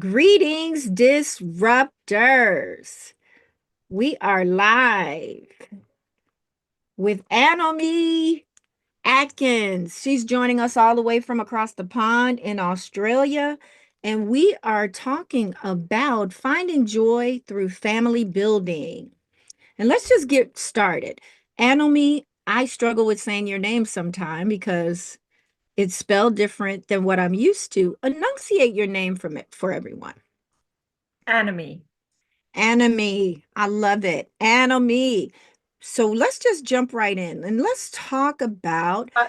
Greetings, disruptors. We are live with Anomie Atkins. She's joining us all the way from across the pond in Australia. And we are talking about finding joy through family building. And let's just get started. Anomie, I struggle with saying your name sometime because it's spelled different than what I'm used to. Enunciate your name from it for everyone. Anomie. Anomie. I love it. Anomie. So let's just jump right in and let's talk about, Uh,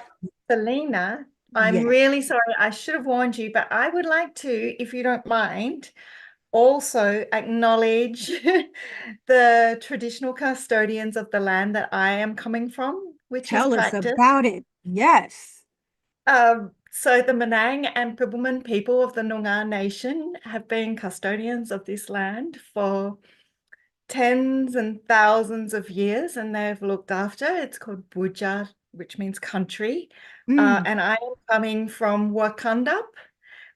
Selina, I'm yeah, really sorry. I should have warned you, but I would like to, if you don't mind, also acknowledge the traditional custodians of the land that I am coming from, which is tell us practice. about it. Yes. So the Menang and Bibbulmun people of the Noongar Nation have been custodians of this land for tens and thousands of years, and they've looked after. It's called Buja, which means country. Mm, And I am coming from Wakandup,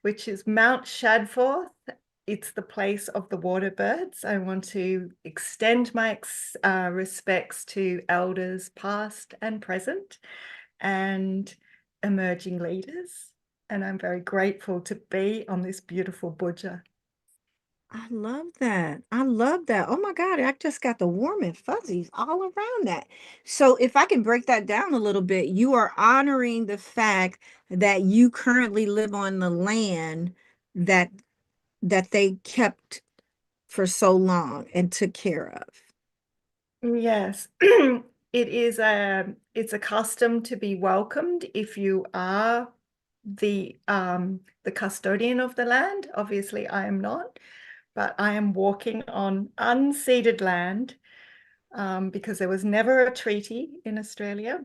which is Mount Shadforth. It's the place of the water birds. I want to extend my respects to elders past and present and emerging leaders. And I'm very grateful to be on this beautiful Buja. I love that. I love that. Oh my God, I just got the warm and fuzzies all around that. So if I can break that down a little bit, you are honoring the fact that you currently live on the land that they kept for so long and took care of. Yes, it's a custom to be welcomed if you are the custodian of the land. Obviously, I am not, but I am walking on unceded land because there was never a treaty in Australia,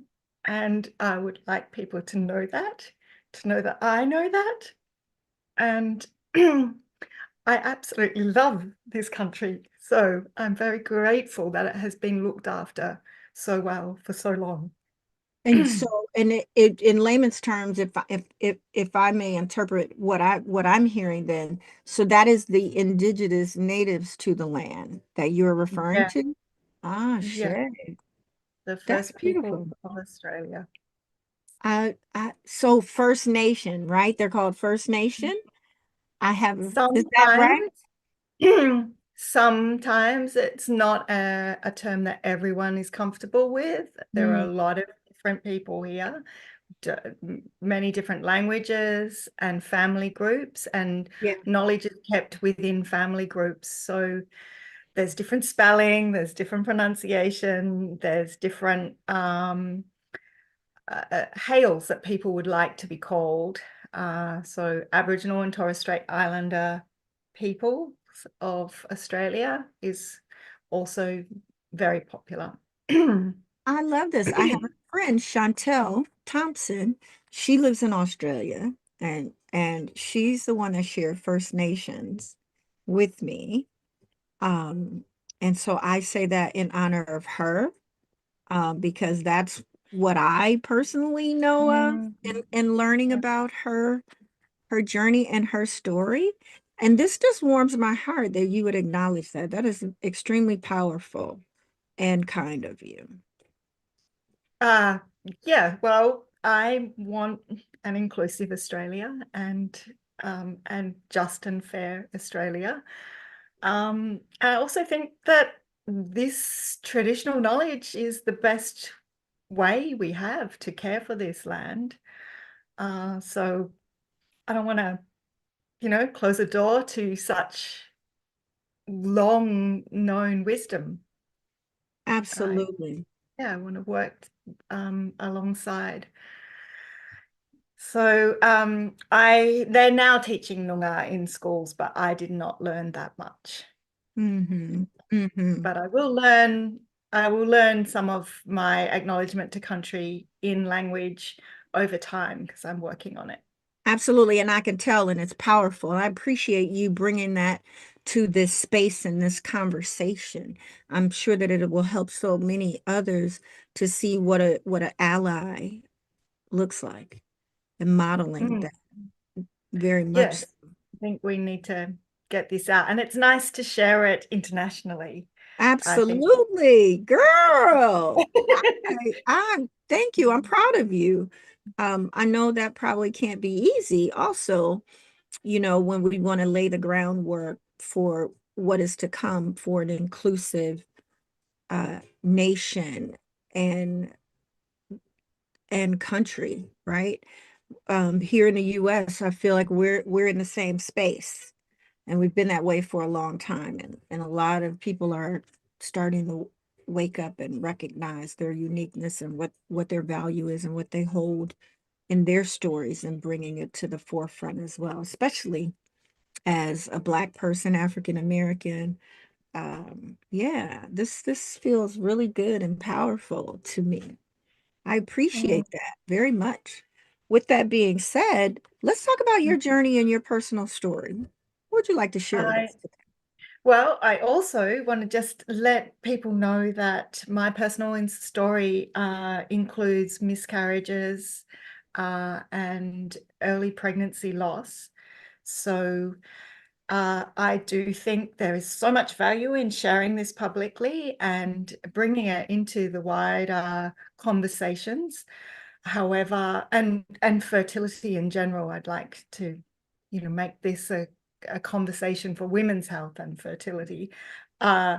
and I would like people to know that I know that, and I absolutely love this country. So I'm very grateful that it has been looked after so well for so long. And so, and it in layman's terms, if I may interpret what I'm hearing, then so that is the indigenous natives to the land that you're referring Yeah, to. Ah, yeah, shit, the that's first people beautiful. of Australia. So First Nation, right? They're called First Nation. Is that right? Sometimes, sometimes it's not a term that everyone is comfortable with. There are Mm, a lot of different people here, many different languages and family groups, and yeah. knowledge is kept within family groups. So there's different spelling, there's different pronunciation, there's different hails that people would like to be called. So Aboriginal and Torres Strait Islander people of Australia is also very popular. I love this. I have a friend, Chantel Thompson. She lives in Australia and she's the one that shared First Nations with me. Um, and so I say that in honor of her, because that's what I personally know of Mm, in learning yeah. about her journey and her story. And this just warms my heart that you would acknowledge that. That is extremely powerful and kind of you. Uh, yeah, well, I want an inclusive Australia and just and fair Australia. I also think that this traditional knowledge is the best way we have to care for this land. So I don't want to, close a door to such long known wisdom. I, Absolutely. yeah, I want to work alongside. So they're now teaching Noongar in schools, but I did not learn that much. Mm-hmm. Mm-hmm. But I will learn some of my acknowledgement to country in language over time because I'm working on it. Absolutely. And I can tell, and it's powerful. I appreciate you bringing that to this space and this conversation. I'm sure that it will help so many others to see what an ally looks like and modeling Mm, that very much. yes, I think we need to get this out. And it's nice to share it internationally, I think. Absolutely, girl. Thank you. I'm proud of you. I know that probably can't be easy. Also, when we want to lay the groundwork for what is to come for an inclusive nation and country, right? Here in the US, I feel like we're in the same space, and we've been that way for a long time, and a lot of people are starting to wake up and recognize their uniqueness and what their value is and what they hold in their stories, and bringing it to the forefront as well, especially as a Black person, African American. Yeah, this feels really good and powerful to me. I Mm. appreciate that very much. With that being said, let's talk about your journey and your personal story. What would you like to share with I us today? Well, I also want to just let people know that my personal story includes miscarriages and early pregnancy loss. So I do think there is so much value in sharing this publicly and bringing it into the wider conversations. However, and fertility in general, I'd like to, make this a conversation for women's health and fertility. Uh,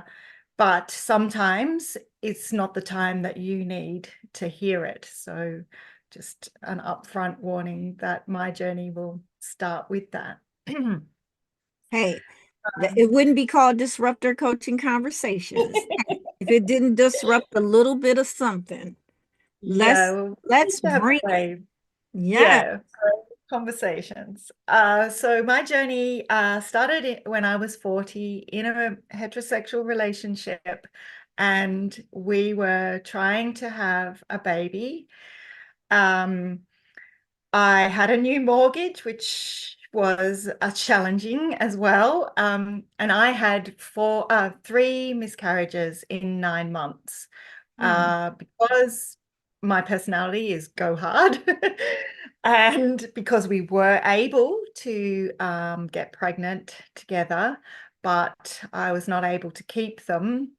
but sometimes it's not the time that you need to hear it. So just an upfront warning that my journey will start with that. Hey, it wouldn't be called disruptor coaching conversations if it didn't disrupt a little bit of something. Yeah, Let's well, we let's used to have bring it. brave, Yeah. yeah, conversations. So my journey started when I was 40 in a heterosexual relationship, and we were trying to have a baby. Um, I had a new mortgage, which was challenging as well. And I had three miscarriages in 9 months Hmm. because my personality is go hard. And because we were able to get pregnant together, but I was not able to keep them.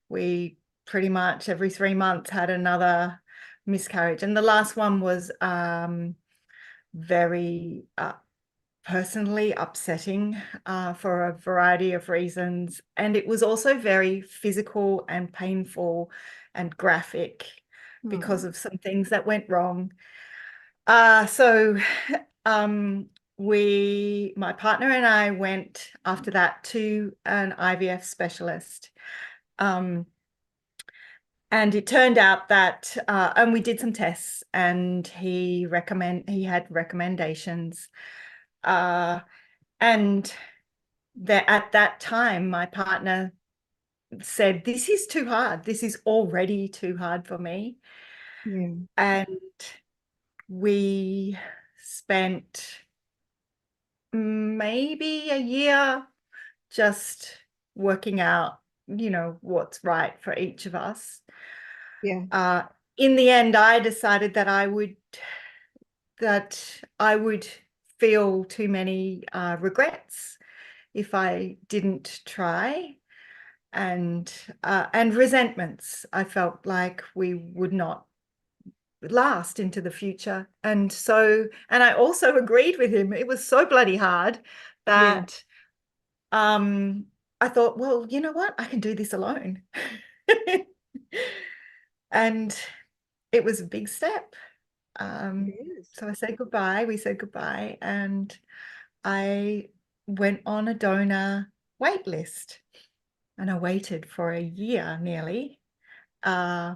We pretty much every 3 months had another miscarriage. And the last one was very personally upsetting for a variety of reasons. And it was also very physical and painful and graphic because Hmm. of some things that went wrong. So um, my partner and I went after that to an IVF specialist. Um, and it turned out that, and we did some tests, and he had recommendations. Uh, and that at that time, my partner said, "This is too hard. This is already too hard for me." Yeah. And we spent maybe a year just working out, what's right for each of us. Yeah. Uh, in the end, I decided that I would feel too many regrets if I didn't try, and resentments. I felt like we would not last into the future. And I also agreed with him. It was so bloody hard Yeah. that um, I thought, well, you know what? I can do this alone. And it was a big step. It Um, is. so I said goodbye. We said goodbye, and I went on a donor wait list, and I waited for a year nearly,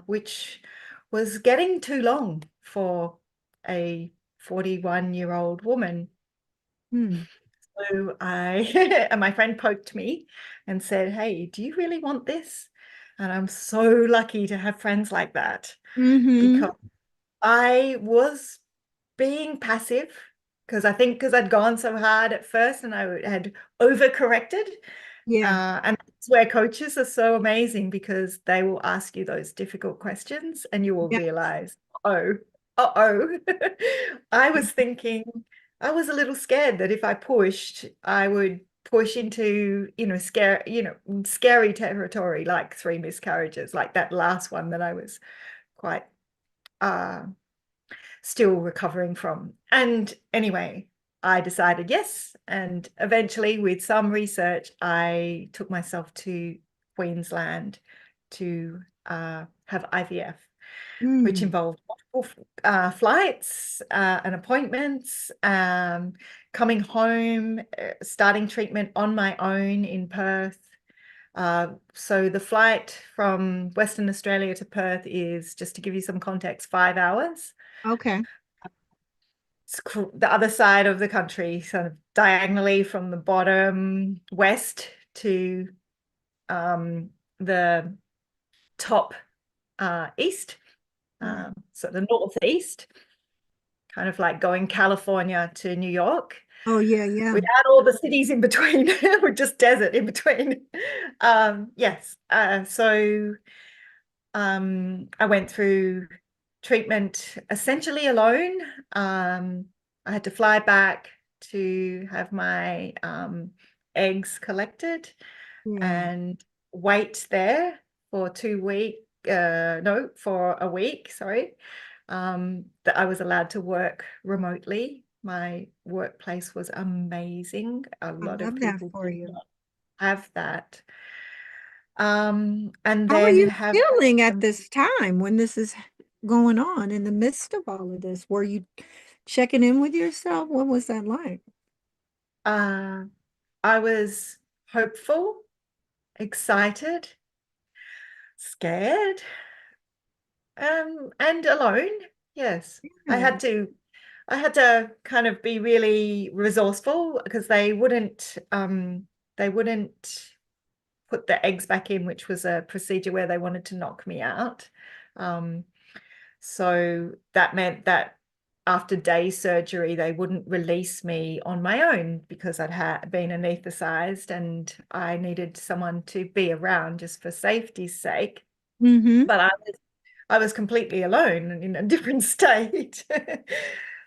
which was getting too long for a 41-year-old woman. Hmm. So I and my friend poked me and said, "Hey, do you really want this?" And I'm so lucky to have friends like that, Mm-hmm. because I was being passive, because I'd gone so hard at first and I had overcorrected. Yeah. And that's where coaches are so amazing, because they will ask you those difficult questions and you will Yeah. realize, oh, uh-oh. I was thinking, I was a little scared that if I pushed, I would push into, scary territory, like 3 miscarriages, like that last one that I was quite uh still recovering from. And anyway, I decided yes. And eventually, with some research, I took myself to Queensland to have IVF, which Mm. involved multiple flights and appointments, coming home, starting treatment on my own in Perth. So the flight from Western Australia to Perth is, just to give you some context, 5 hours. Okay. It's the other side of the country, sort of diagonally from the bottom west to the top east, Right. so the northeast, kind of like going California to New York, Oh, yeah, yeah. without all the cities in between, with just desert in between. Yes, so I went through treatment essentially alone. I had to fly back to have my eggs collected Yeah. and wait there for 2 weeks. No, for a week, sorry. That I was allowed to work remotely. My workplace was amazing. A I lot of love that people for did you. not have that. And How are then you have feeling at this time when this is going on in the midst of all of this? Were you checking in with yourself? What was that like? uh, I was hopeful, excited, scared, and alone. Yes, Yeah. I had to kind of be really resourceful because they wouldn't put the eggs back in, which was a procedure where they wanted to knock me out. Um, So that meant that after day surgery, they wouldn't release me on my own because I'd been anesthetized and I needed someone to be around just for safety's sake. Mm-hmm. But I was completely alone and in a different state.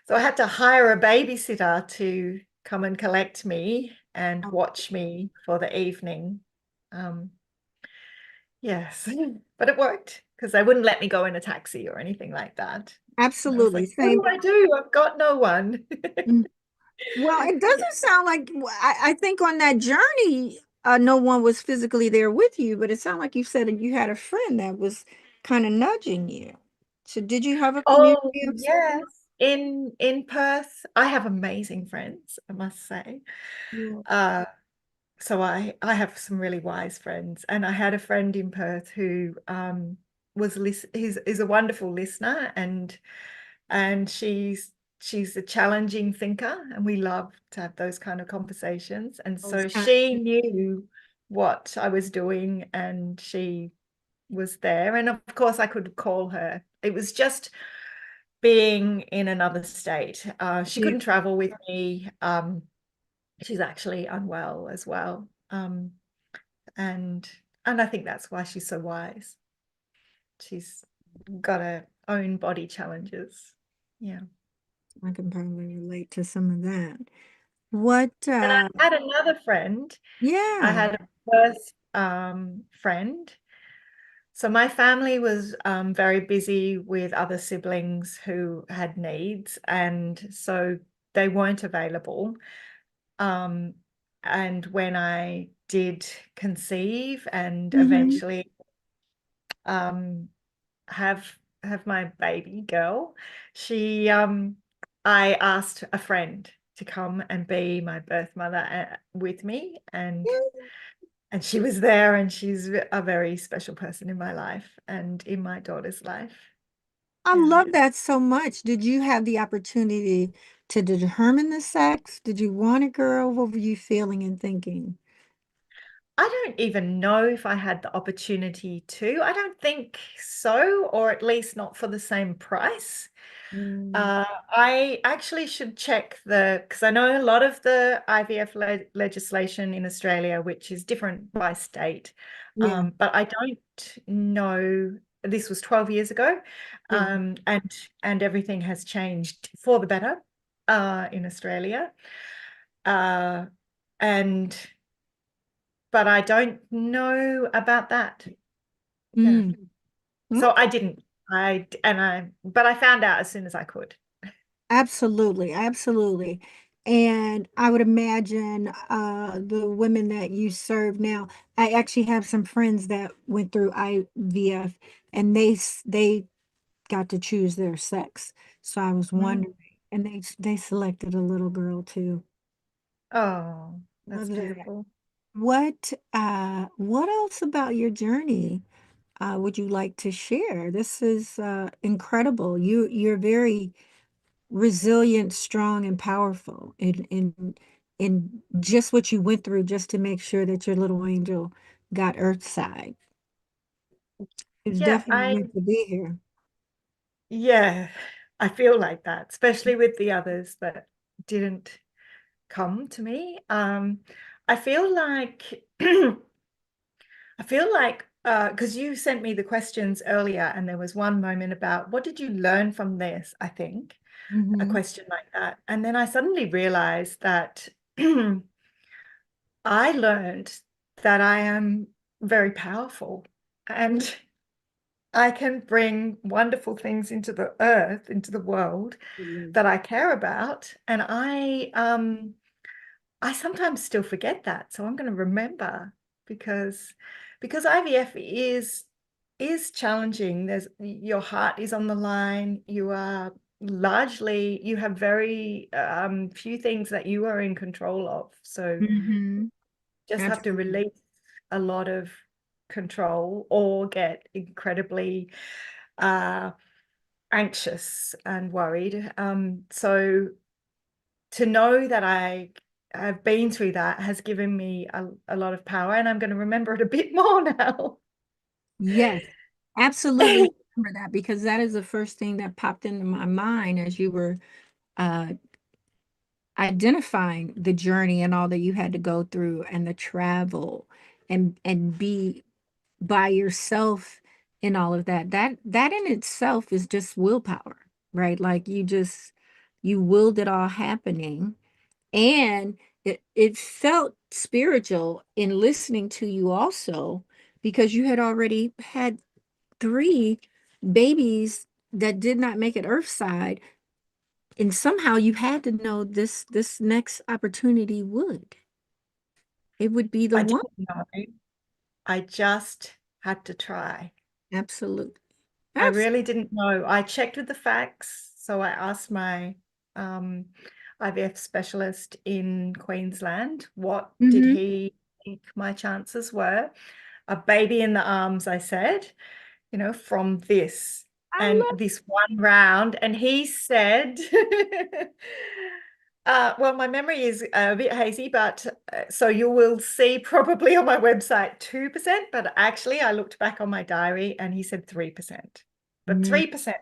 So I had to hire a babysitter to come and collect me and watch me for the evening. Um, yes, but it worked because they wouldn't let me go in a taxi or anything like that. And I was Absolutely. like, what Same. do I do? I've got no one. Mm. Well, it Yeah. doesn't sound like I think on that journey, no one was physically there with you, but it sounded like you said that you had a friend that was kind of nudging you. So did you have a Oh, community of yes. support? In Perth, I have amazing friends, I must say. Yeah. Uh, so I have some really wise friends, and I had a friend in Perth who is a wonderful listener, and she's a challenging thinker, and we love to have those kind of conversations. And Those so kind she knew what I was doing, and she was there. And of course, I could call her. It was just being in another state. She Yeah, couldn't travel with me. She's actually unwell as well. And I think that's why she's so wise. She's got her own body challenges. Yeah. I can probably relate to some of that. What And I had another friend. I yeah. had a first friend. So my family was very busy with other siblings who had needs, and so they weren't available. Um, and when I did conceive and Hmm. eventually um, have have my baby girl, she I asked a friend to come and be my birth mother with me, and she was there, and she's a very special person in my life and in my daughter's life. I Yeah. love that so much. Did you have the opportunity to determine the sex? Did you want a girl? What were you feeling and thinking? I don't even know if I had the opportunity to. I don't think so, or at least not for the same price. Mm, I actually should check because I know a lot of the IVF legislation in Australia, which is different by state. yeah, But I don't know. This was 12 years ago, yeah. and everything has changed for the better in Australia. Uh, and but I don't know about that. Yeah. Mm. So I didn't. But I found out as soon as I could. Absolutely, absolutely. And I would imagine the women that you serve now, I actually have some friends that went through IVF and they got to choose their sex. So I was Mm. wondering, and they selected a little girl too. Oh, Love that's that. beautiful. What else about your journey would you like to share? This is incredible. You're very resilient, strong, and powerful in just what you went through just to make sure that your little angel got Earthside. It's Yeah, definitely meant to be here. yeah, I feel like that, especially with the others that didn't come to me. I feel like I feel like because you sent me the questions earlier, and there was one moment about what did you learn from this, I think, a Hmm. question like that. And then I suddenly realized that I learned that I am very powerful and I can bring wonderful things into the earth, into the world that I care about. And I sometimes still forget that. So I'm going to remember because IVF is challenging. There's your heart is on the line. You are largely you have very few things that you are in control of. So Hmm. just have to Absolutely. release a lot of control or get incredibly uh anxious and worried. So to know that I've been through that has given me a lot of power, and I'm going to remember it a bit more now. Yes, absolutely. Remember that because that is the first thing that popped into my mind as you were uh, identifying the journey and all that you had to go through and the travel and be by yourself in all of that. That in itself is just willpower, right? Like you willed it all happening. And it felt spiritual in listening to you also because you had already had three babies that did not make it earthside. And somehow you had to know this next opportunity would. It would be the I one. didn't know. I just had to try. Absolutely. I Absolutely. really didn't know. I checked with the facts. So I asked my um, IVF specialist in Queensland, what did Hmm. he think my chances were? A baby in the arms, I said, from this I and love this one round. And he said, well, my memory is a bit hazy, but so you will see probably on my website 2%, but actually I looked back on my diary and he said 3%, but it. 3%.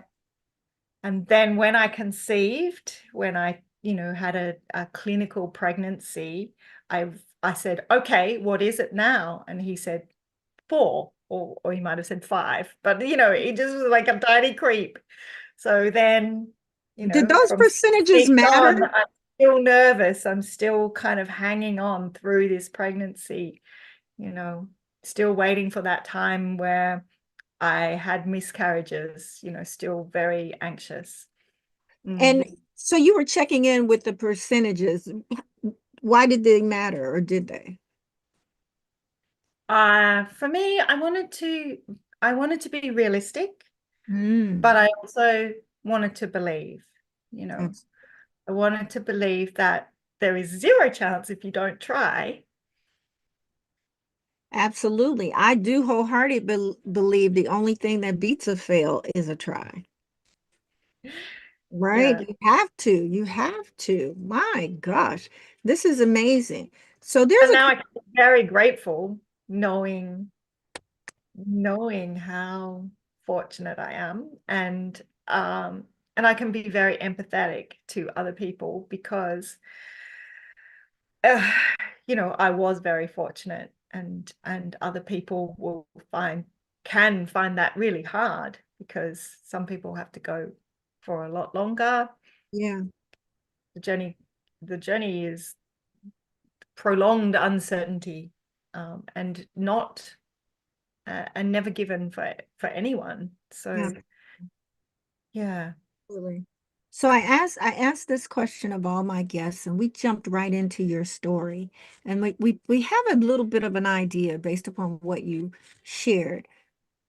And then when I conceived, when I, had a clinical pregnancy, I said, okay, what is it now? And he said 4, or he might have said 5, but he just was like a tiny creep. So then, Did those from percentages 6 matter? on, I'm still nervous. I'm still kind of hanging on through this pregnancy, you know, still waiting for that time where I had miscarriages, still very anxious. And Mm. so you were checking in with the percentages. Why did they matter, or did they? For me, I wanted to be realistic, but Mm, I also wanted to believe, you know. abs- I wanted to believe that there is zero chance if you don't try. absolutely. I do wholeheartedly believe the only thing that beats a fail is a try. Right? Yeah. You have to. You have to. My gosh, this is amazing. So there's And a now I can be very grateful knowing how fortunate I am, and I can be very empathetic to other people because uh, I was very fortunate, and other people can find that really hard because some people have to go for a lot longer. yeah. The journey is prolonged uncertainty, and not and never given for anyone. Yeah, So yeah. absolutely. So I asked this question of all my guests, and we jumped right into your story. And we have a little bit of an idea based upon what you shared.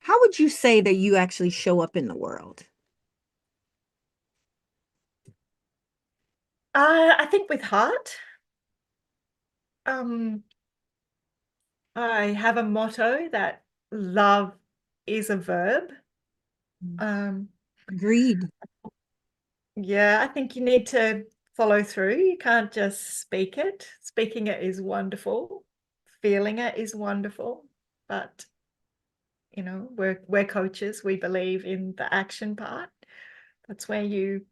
How would you say that you actually show up in the world? I think with heart, um, I have a motto that love is a verb. Um, Agreed. yeah, I think you need to follow through. You can't just speak it. Speaking it is wonderful. Feeling it is wonderful. But, we're coaches. We believe in the action part. That's where you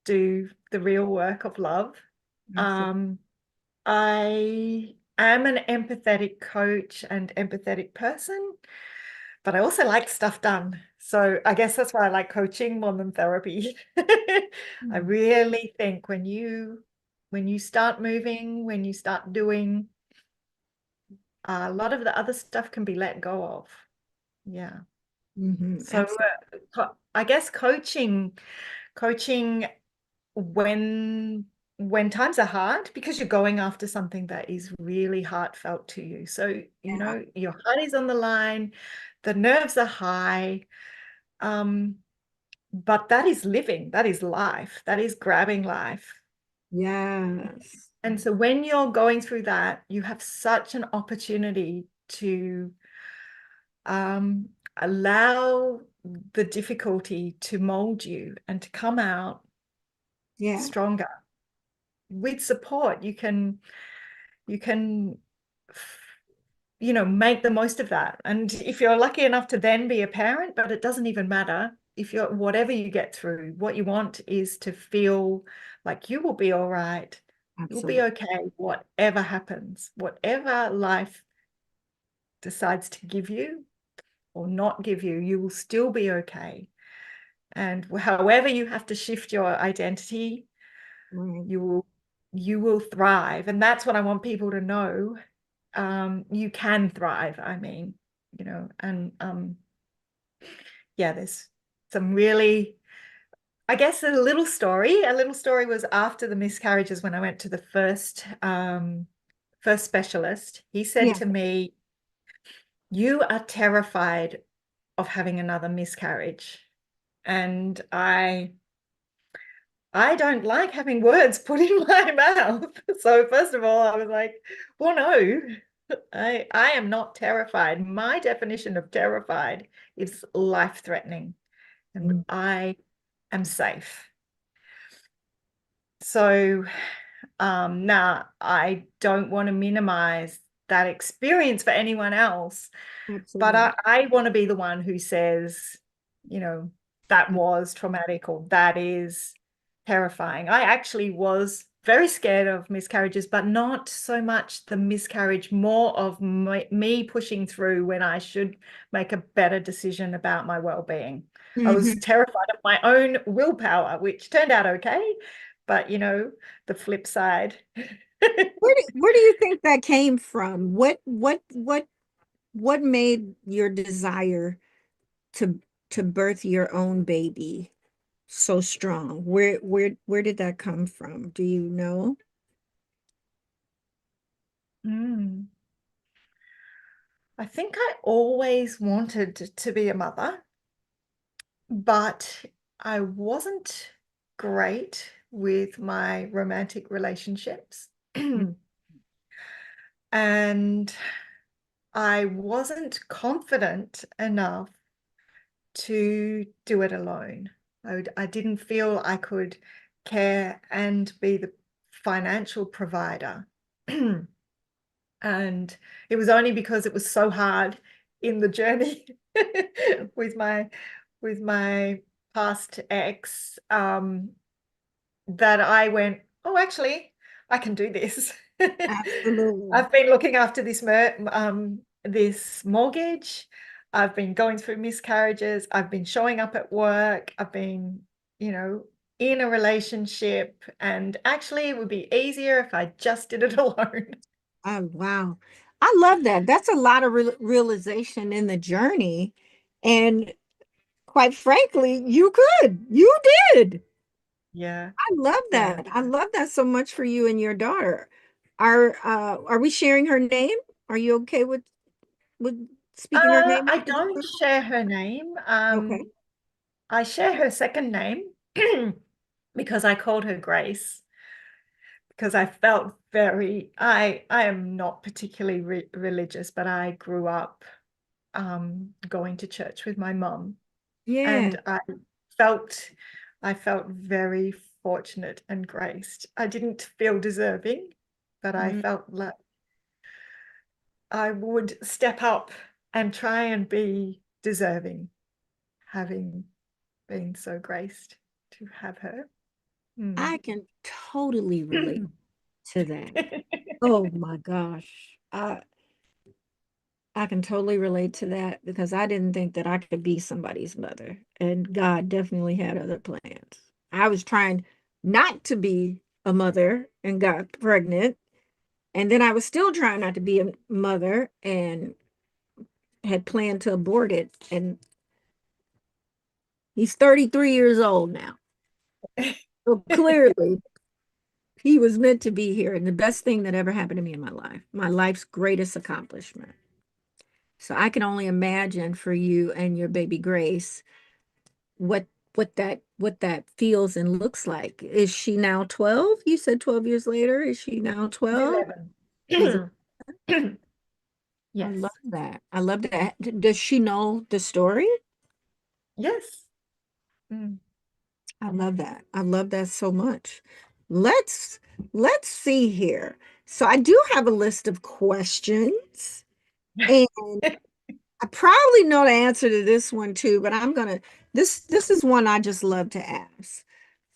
do the real work of love. Absolutely. Um, I am an empathetic coach and empathetic person, but I also like stuff done. So I guess that's why I like coaching more than therapy. I really think when you start moving, when you start doing, a lot of the other stuff can be let go of. Yeah. So Absolutely. I guess coaching when times are hard, because you're going after something that is really heartfelt to you. So, Yeah. your heart is on the line, the nerves are high, but that is living, that is life, that is grabbing life. Yes. And so when you're going through that, you have such an opportunity to allow the difficulty to mold you and to come out Yeah. stronger. With support, you can make the most of that. And if you're lucky enough to then be a parent, but it doesn't even matter. If you're whatever you get through, what you want is to feel like you will be all right. You'll be Absolutely. okay, whatever happens, whatever life decides to give you or not give you, you will still be okay. And however you have to shift your identity, Right. you will thrive. And that's what I want people to know. You can thrive, I mean, and yeah, there's some really, I guess a little story was after the miscarriages, when I went to the first specialist. He said Yeah. to me, "You are terrified of having another miscarriage." And I don't like having words put in my mouth. So first of all, I was like, well, no, I am not terrified. My definition of terrified is life-threatening, and Mm. I am safe. So now I don't want to minimize that experience for anyone else, but Absolutely. I want to be the one who says, you know, that was traumatic or that is terrifying. I actually was very scared of miscarriages, but not so much the miscarriage, more of me pushing through when I should make a better decision about my well-being. I was Hmm. terrified of my own willpower, which turned out okay, but the flip side. Where do you think that came from? What made your desire to birth your own baby so strong? Where did that come from? Do you know? Mm. I think I always wanted to be a mother, but I wasn't great with my romantic relationships. And I wasn't confident enough to do it alone. I didn't feel I could care and be the financial provider. And it was only because it was so hard in the journey with my past ex, that I went, oh, actually, I can do this. Absolutely. I've been looking after this mortgage. I've been going through miscarriages. I've been showing up at work. I've been, you know, in a relationship. And actually, it would be easier if I just did it alone. Oh, wow. I love that. That's a lot of realization in the journey. And quite frankly, you could. You did. Yeah, I love yeah. that. I love that so much for you and your daughter. Are we sharing her name? Are you okay with speaking her name I into the don't circle? share her name. Okay. I share her second name because I called her Grace because I felt I am not particularly religious, but I grew up going to church with my mum, Yeah. and felt I felt very fortunate and graced. I didn't feel deserving, but I Mm, felt like I would step up and try and be deserving, having been so graced to have her. Mm. I can totally relate to that. Oh my gosh. I can totally relate to that because I didn't think that I could be somebody's mother, and God definitely had other plans. I was trying not to be a mother and got pregnant, and then I was still trying not to be a mother and had planned to abort it. And he's 33 years old now. So clearly, he was meant to be here, and the best thing that ever happened to me in my life's greatest accomplishment. So I can only imagine for you and your baby Grace what what that feels and looks like. Is she now 12? You said 12 years later. Is she now 12? She's 11. I love Yes. that. I love that. Does she know the story? Yes. Mm. I love that. I love that so much. Let's let's see here. So I do have a list of questions, and I probably know the answer to this one too, but I'm gonna this is one I just love to ask.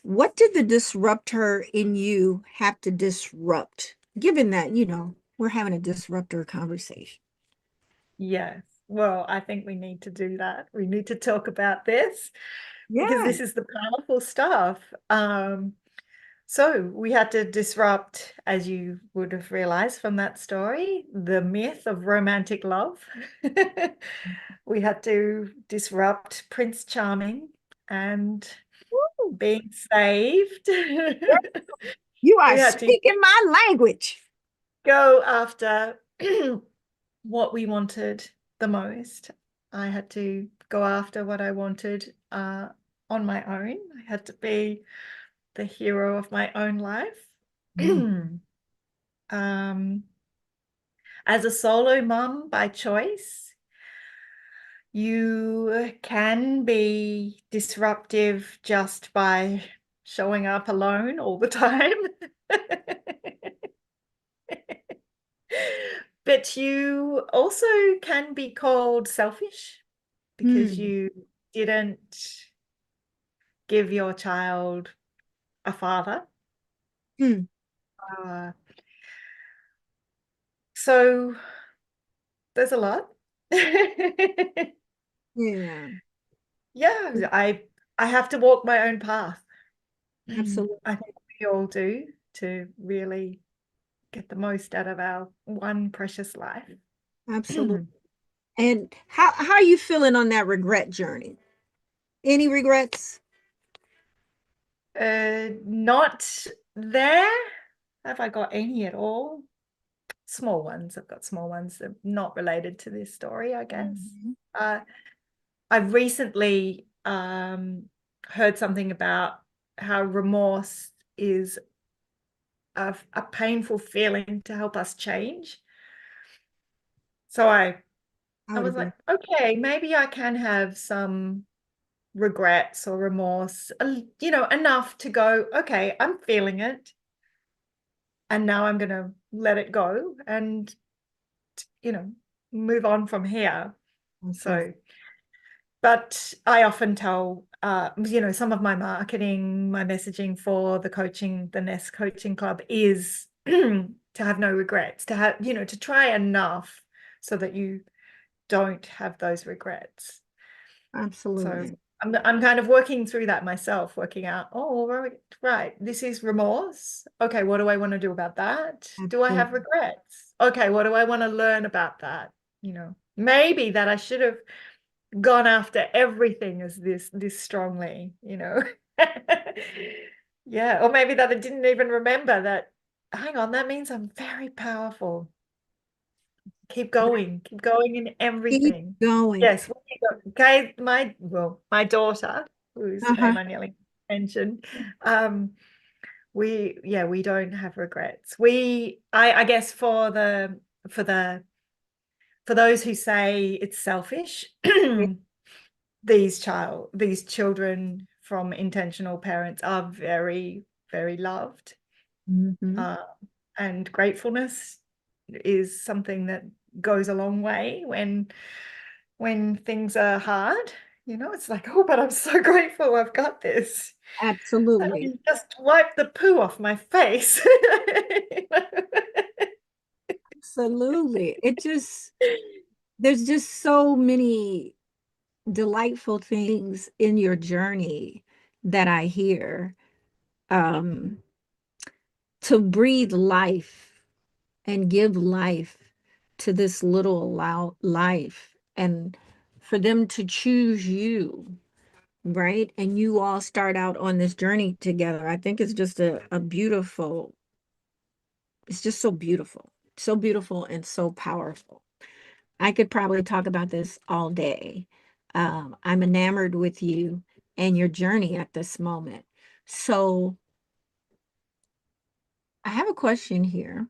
What did the disruptor in you have to disrupt? Given that, we're having a disruptor conversation. Yes. Well, I think we need to do that. We need to talk about this because Yeah. this is the powerful stuff. So we had to disrupt, as you would have realized from that story, the myth of romantic love. We had to disrupt Prince Charming and Woo. being saved. You are We had to speaking my language. go after what we wanted the most. I had to go after what I wanted on my own. I had to be the hero of my own life. Mm, Um, as a solo mum by choice, you can be disruptive just by showing up alone all the time. But you also can be called selfish because mm, you didn't give your child a father. mm. Uh, so there's a lot. Yeah, Yeah, I have to walk my own path. absolutely. I think we all do to really get the most out of our one precious life. Absolutely. And how are you feeling on that regret journey? Any regrets? Not there. Have I got any at all? Small ones. I've got small ones that are not related to this story, I guess. Mhm. Uh, I've recently heard something about how remorse is a painful feeling to help us change. So I I would was agree. like, okay, maybe I can have some regrets or remorse, enough to go, okay, I'm feeling it. And now I'm going to let it go and, you know, move on from here. Absolutely. So, but I often tell, some of my marketing, my messaging for the Nest Coaching Club is to have no regrets, to have, to try enough so that you don't have those regrets. So Absolutely. I'm kind of working through that myself, working out, oh, right, this is remorse. Okay, what do I want to do about that? Do I have Absolutely. regrets? Okay, what do I want to learn about that? Maybe that I should have gone after everything as this strongly, Yeah, or maybe that I didn't even remember that, hang on, that means I'm very powerful. Keep going in Keep everything. going. Yes, okay, my daughter, whose Uh-huh. name I nearly mentioned, um, we don't have regrets. I guess for those who say it's selfish, these children from intentional parents are very, very loved. Mm-hmm. Uh, and gratefulness is something that goes a long way when things are hard. It's like, oh, but I'm so grateful I've got this. I Absolutely. mean, just wipe the poo off my face. Absolutely. There's just so many delightful things in your journey that I hear. Um, to breathe life and give life to this little life and for them to choose you, right? And you all start out on this journey together. I think it's just a beautiful, it's just so beautiful and so powerful. I could probably talk about this all day. I'm enamored with you and your journey at this moment. So I have a question here.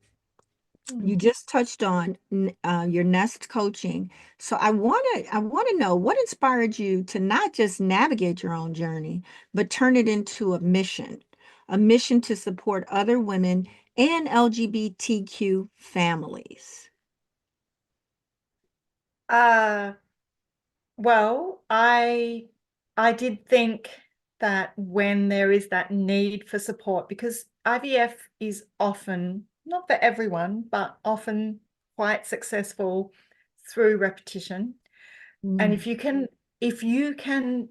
You Mm. just touched on your nest coaching. So I want to know what inspired you to not just navigate your own journey, but turn it into a mission to support other women and LGBTQ families. Uh, well, I did think that when there is that need for support, because IVF is often, not for everyone, but often quite successful through repetition. And Mm, if you can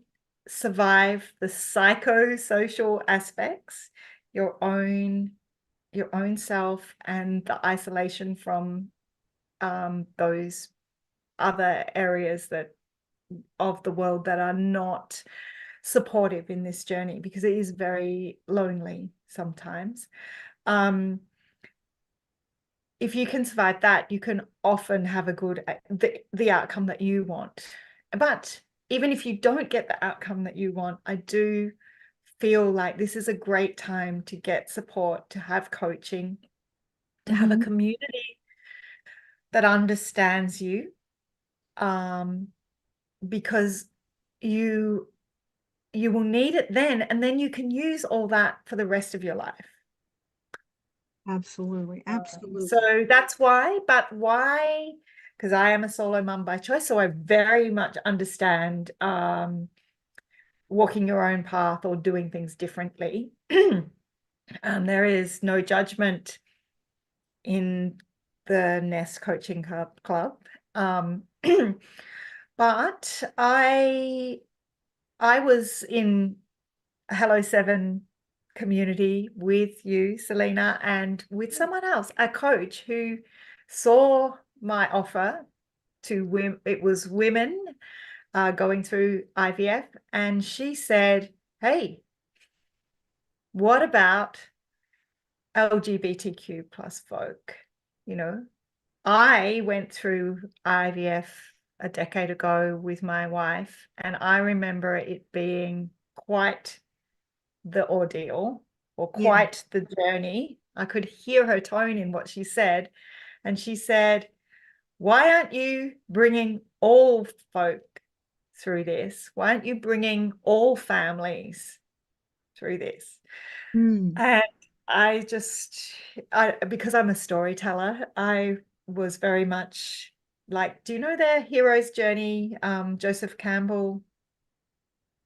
survive the psychosocial aspects, your own your own self and the isolation from those other areas that of the world that are not supportive in this journey, because it is very lonely sometimes. Um, if you can survive that, you can often have a good the outcome that you want. But even if you don't get the outcome that you want, I do feel like this is a great time to get support, to have coaching, to have a mhm. community that understands you, um, because you you will need it then, and then you can use all that for the rest of your life. Absolutely. Absolutely. So that's why, but why? Because I am a solo mum by choice, so I very much understand walking your own path or doing things differently. There is no judgment in the Nest Coaching Club. Um, but I was in Hello Seven community with you, Selina, and with someone else, a coach who saw my offer to women. It was women going through IVF, and she said, "Hey, what about LGBTQ plus folk? You know, I went through IVF a decade ago with my wife, and I remember it being quite the ordeal or Yeah. quite the journey." I could hear her tone in what she said. And she said, "Why aren't you bringing all folk through this? Why aren't you bringing all families through this?" Mm. And because I'm a storyteller, I was very much like, do you know the hero's journey? Joseph Campbell,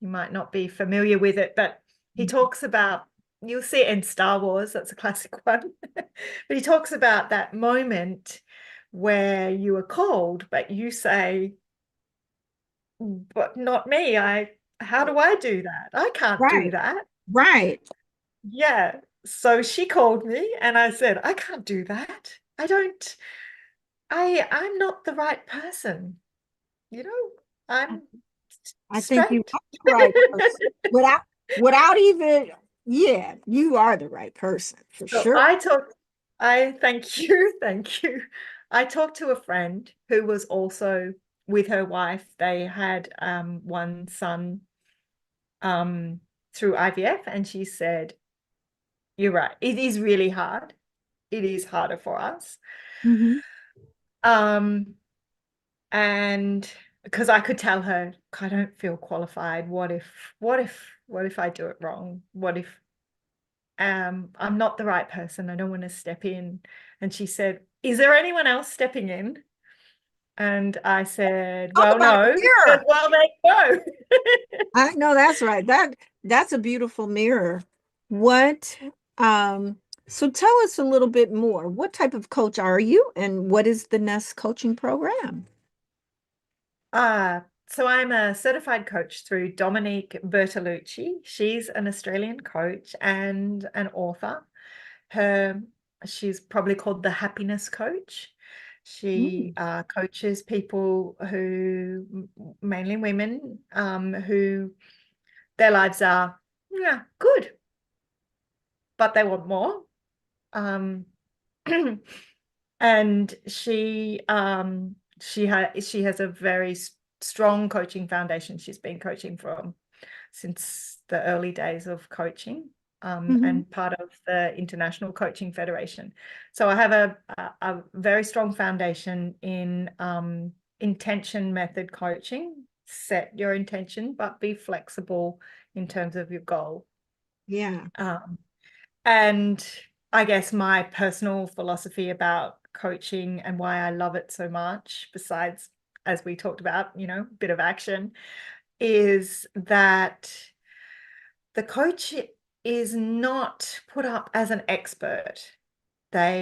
you might not be familiar with it, but he talks about, you'll see it in Star Wars, that's a classic one. But he talks about that moment where you are called, but you say, but not me. How do I do that? I can't do Right, that. right. Yeah. So she called me and I said, I can't do that. I'm not the right person. You know, I'm I think you straight. are the right person. Without even, yeah, you are the right person for So sure. I thank you, thank you. I talked to a friend who was also with her wife. They had one son um through IVF, and she said, you're right, it is really hard. It is harder for us. Hmm. Um, and because I could tell her, I don't feel qualified. What if I do it wrong? What if I'm not the right person? I don't want to step in. And she said, is there anyone else stepping in? And I said, Talk well, about a no. She said, mirror. well, there you go. I know that's right. That's a beautiful mirror. What um so tell us a little bit more. What type of coach are you and what is the Nest coaching program? So I'm a certified coach through Dominique Bertolucci. She's an Australian coach and an author. Her, she's probably called the happiness coach. She Mm, coaches people who, mainly women, who their lives are, yeah, good, but they want more. Um, and she has a very strong coaching foundation. She's been coaching from since the early days of coaching, mhm. and part of the International Coaching Federation. So I have a very strong foundation in intention method coaching. Set your intention, but be flexible in terms of your goal. Yeah. Um, and I guess my personal philosophy about coaching and why I love it so much, besides, as we talked about, a bit of action, is that the coach is not put up as an expert.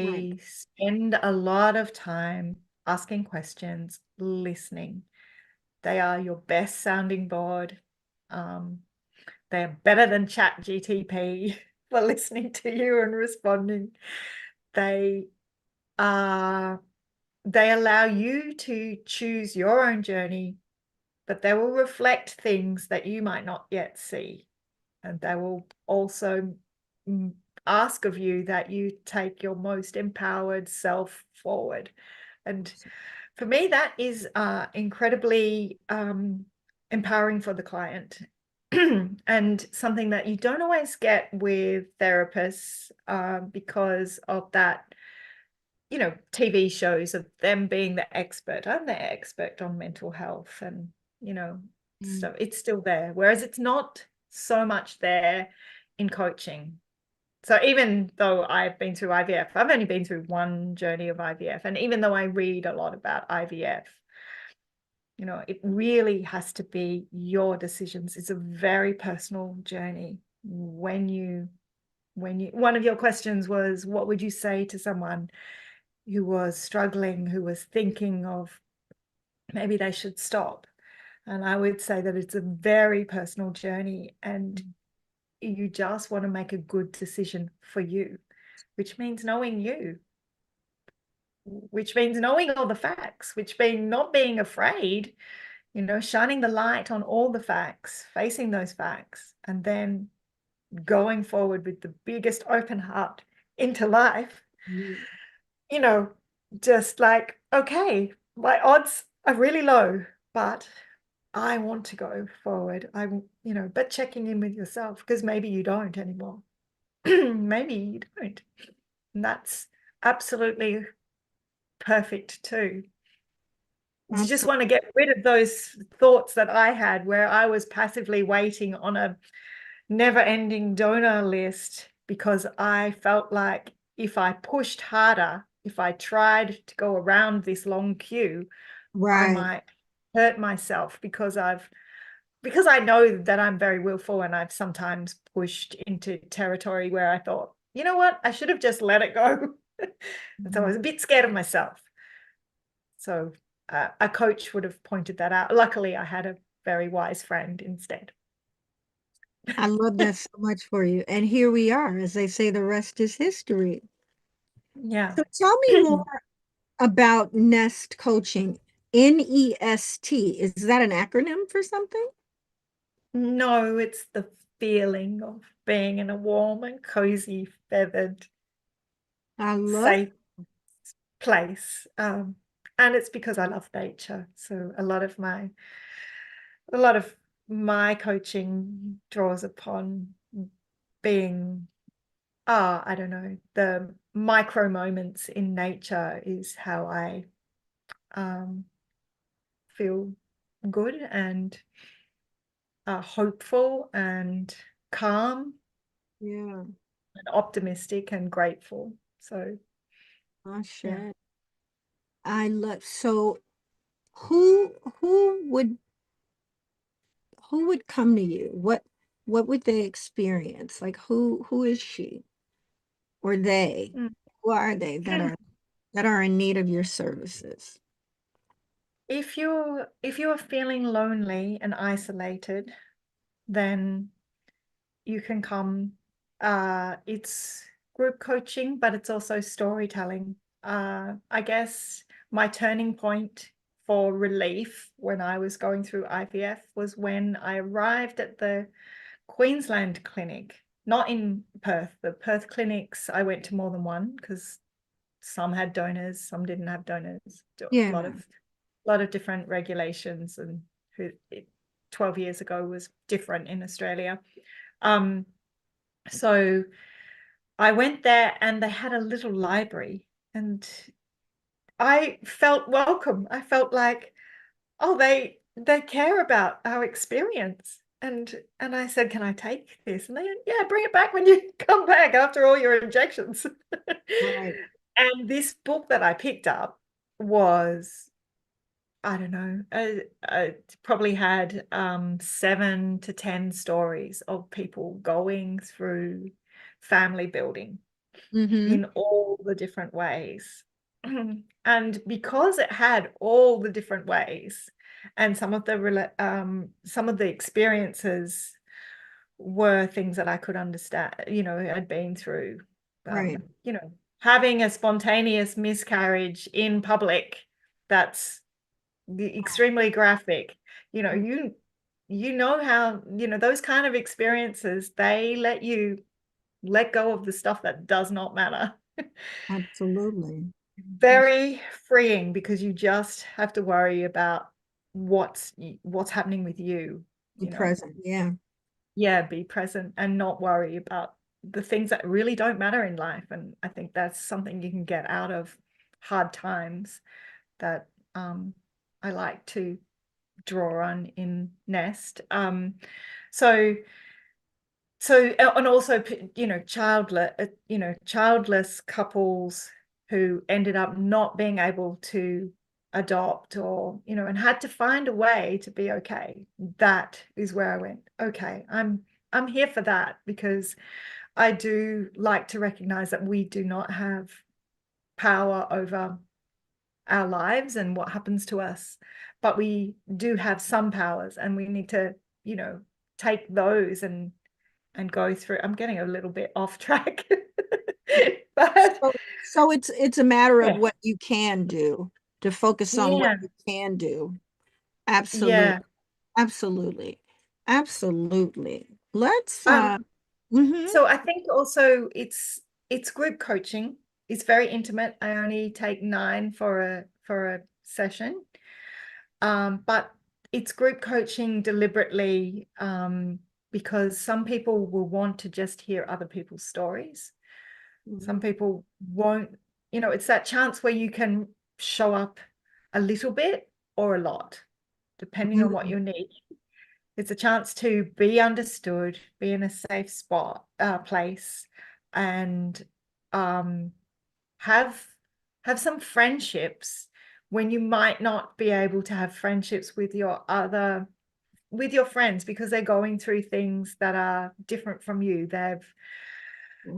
Right. They spend a lot of time asking questions, listening. They are your best sounding board. Um, they are better than ChatGTP for listening to you and responding. They are they allow you to choose your own journey, but they will reflect things that you might not yet see. And they will also ask of you that you take your most empowered self forward. And for me, that is incredibly empowering for the client. And something that you don't always get with therapists, because of that, TV shows of them being the expert. I'm the expert on mental health, and Mm, so it's still there. Whereas it's not so much there in coaching. So even though I've been through IVF, I've only been through one journey of IVF. And even though I read a lot about IVF, it really has to be your decisions. It's a very personal journey. One of your questions was, what would you say to someone who was struggling, who was thinking of maybe they should stop? And I would say that it's a very personal journey, and you just want to make a good decision for you, which means knowing you, which means knowing all the facts, which means not being afraid, shining the light on all the facts, facing those facts, and then going forward with the biggest open heart into life. mm, you know, just like, okay, my odds are really low, but I want to go forward. But checking in with yourself, because maybe you don't anymore. Maybe you don't. And that's absolutely perfect too. You just absolutely. want to get rid of those thoughts that I had where I was passively waiting on a never-ending donor list because I felt like if I pushed harder, if I tried to go around this long queue, I Right. might hurt myself because I know that I'm very willful, and I've sometimes pushed into territory where I thought, you know what, I should have just let it go. And so I Mhm. was a bit scared of myself. So a coach would have pointed that out. Luckily, I had a very wise friend instead. I love that so much for you. And here we are, as they say, the rest is history. Yeah. So tell me more about Nest coaching. NEST, is that an acronym for something? No, it's the feeling of being in a warm and cozy, feathered, I love, safe place. And it's because I love nature. So a lot of my coaching draws upon being, I don't know, the micro moments in nature is how I um, feel good and hopeful and calm yeah, and optimistic and grateful. So yeah. Ashe. I love, so who would come to you? What would they experience? Like who is she or they? Mm. Who are they that are in need of your services? If you are feeling lonely and isolated, then you can come. It's group coaching, but it's also storytelling. I guess my turning point for relief when I was going through IVF was when I arrived at the Queensland clinic, not in Perth. The Perth clinics, I went to more than one because some had donors, some didn't have donors. A Yeah. lot of different regulations, and 12 years ago was different in Australia. Um, so I went there and they had a little library and I felt welcome. I felt like, oh, they care about our experience. And I said, can I take this? And they, yeah, bring it back when you come back after all your injections. Right. And this book that I picked up was, I don't know, probably had 7 to 10 stories of people going through family building Mm-hmm. in all the different ways. And because it had all the different ways, and some of the experiences were things that I could understand, I'd been through, Right. having a spontaneous miscarriage in public, that's extremely graphic. You know, you know how, those kind of experiences, they let you let go of the stuff that does not matter. Absolutely. Very freeing because you just have to worry about what's happening with you, Be you know. present. Yeah. Yeah, be present and not worry about the things that really don't matter in life. And I think that's something you can get out of hard times that I like to draw on in Nest. So and also, childless couples who ended up not being able to adopt, or, and had to find a way to be okay. That is where I went, okay, I'm here for that, because I do like to recognize that we do not have power over our lives and what happens to us, but we do have some powers, and we need to, take those and go through. I'm getting a little bit off track. But So it's a matter of yeah, what you can do, to focus on what yeah, you can do. Absolutely. yeah. Absolutely. Absolutely. Let's Um, mhm. so I think also it's group coaching. It's very intimate. I only take 9 for a session. But it's group coaching deliberately, because some people will want to just hear other people's stories. Some Mhm. people won't, it's that chance where you can show up a little bit or a lot, depending on what Mhm. you need. It's a chance to be understood, be in a safe place, and um, have some friendships when you might not be able to have friendships with your friends, because they're going through things that are different from you. They've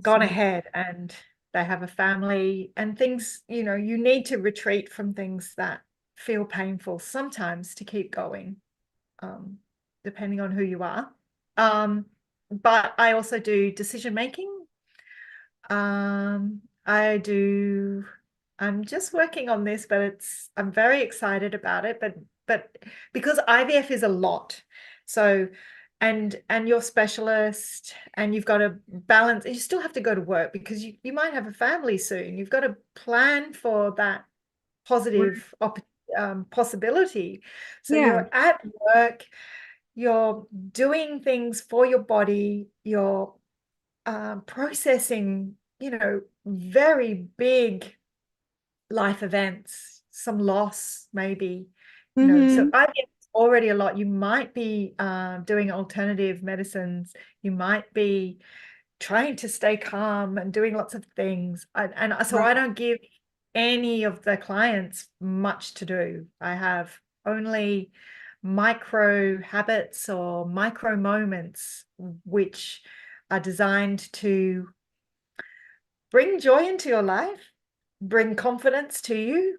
gone Absolutely. ahead and they have a family and things, you need to retreat from things that feel painful sometimes to keep going, um, depending on who you are. Um, but I also do decision making. I do, I'm just working on this, but I'm very excited about it, but because IVF is a lot. So, and you're specialist and you've got to balance, you still have to go to work because you might have a family soon. You've got to plan for that Right. positive possibility. So Yeah. you're at work, you're doing things for your body, you're processing, very big life events, some loss, maybe, so Mm-hmm. I think it's already a lot. You might be doing alternative medicines. You might be trying to stay calm and doing lots of things. And so I Right. don't give any of the clients much to do. I have only micro habits or micro moments which are designed to bring joy into your life, bring confidence to you,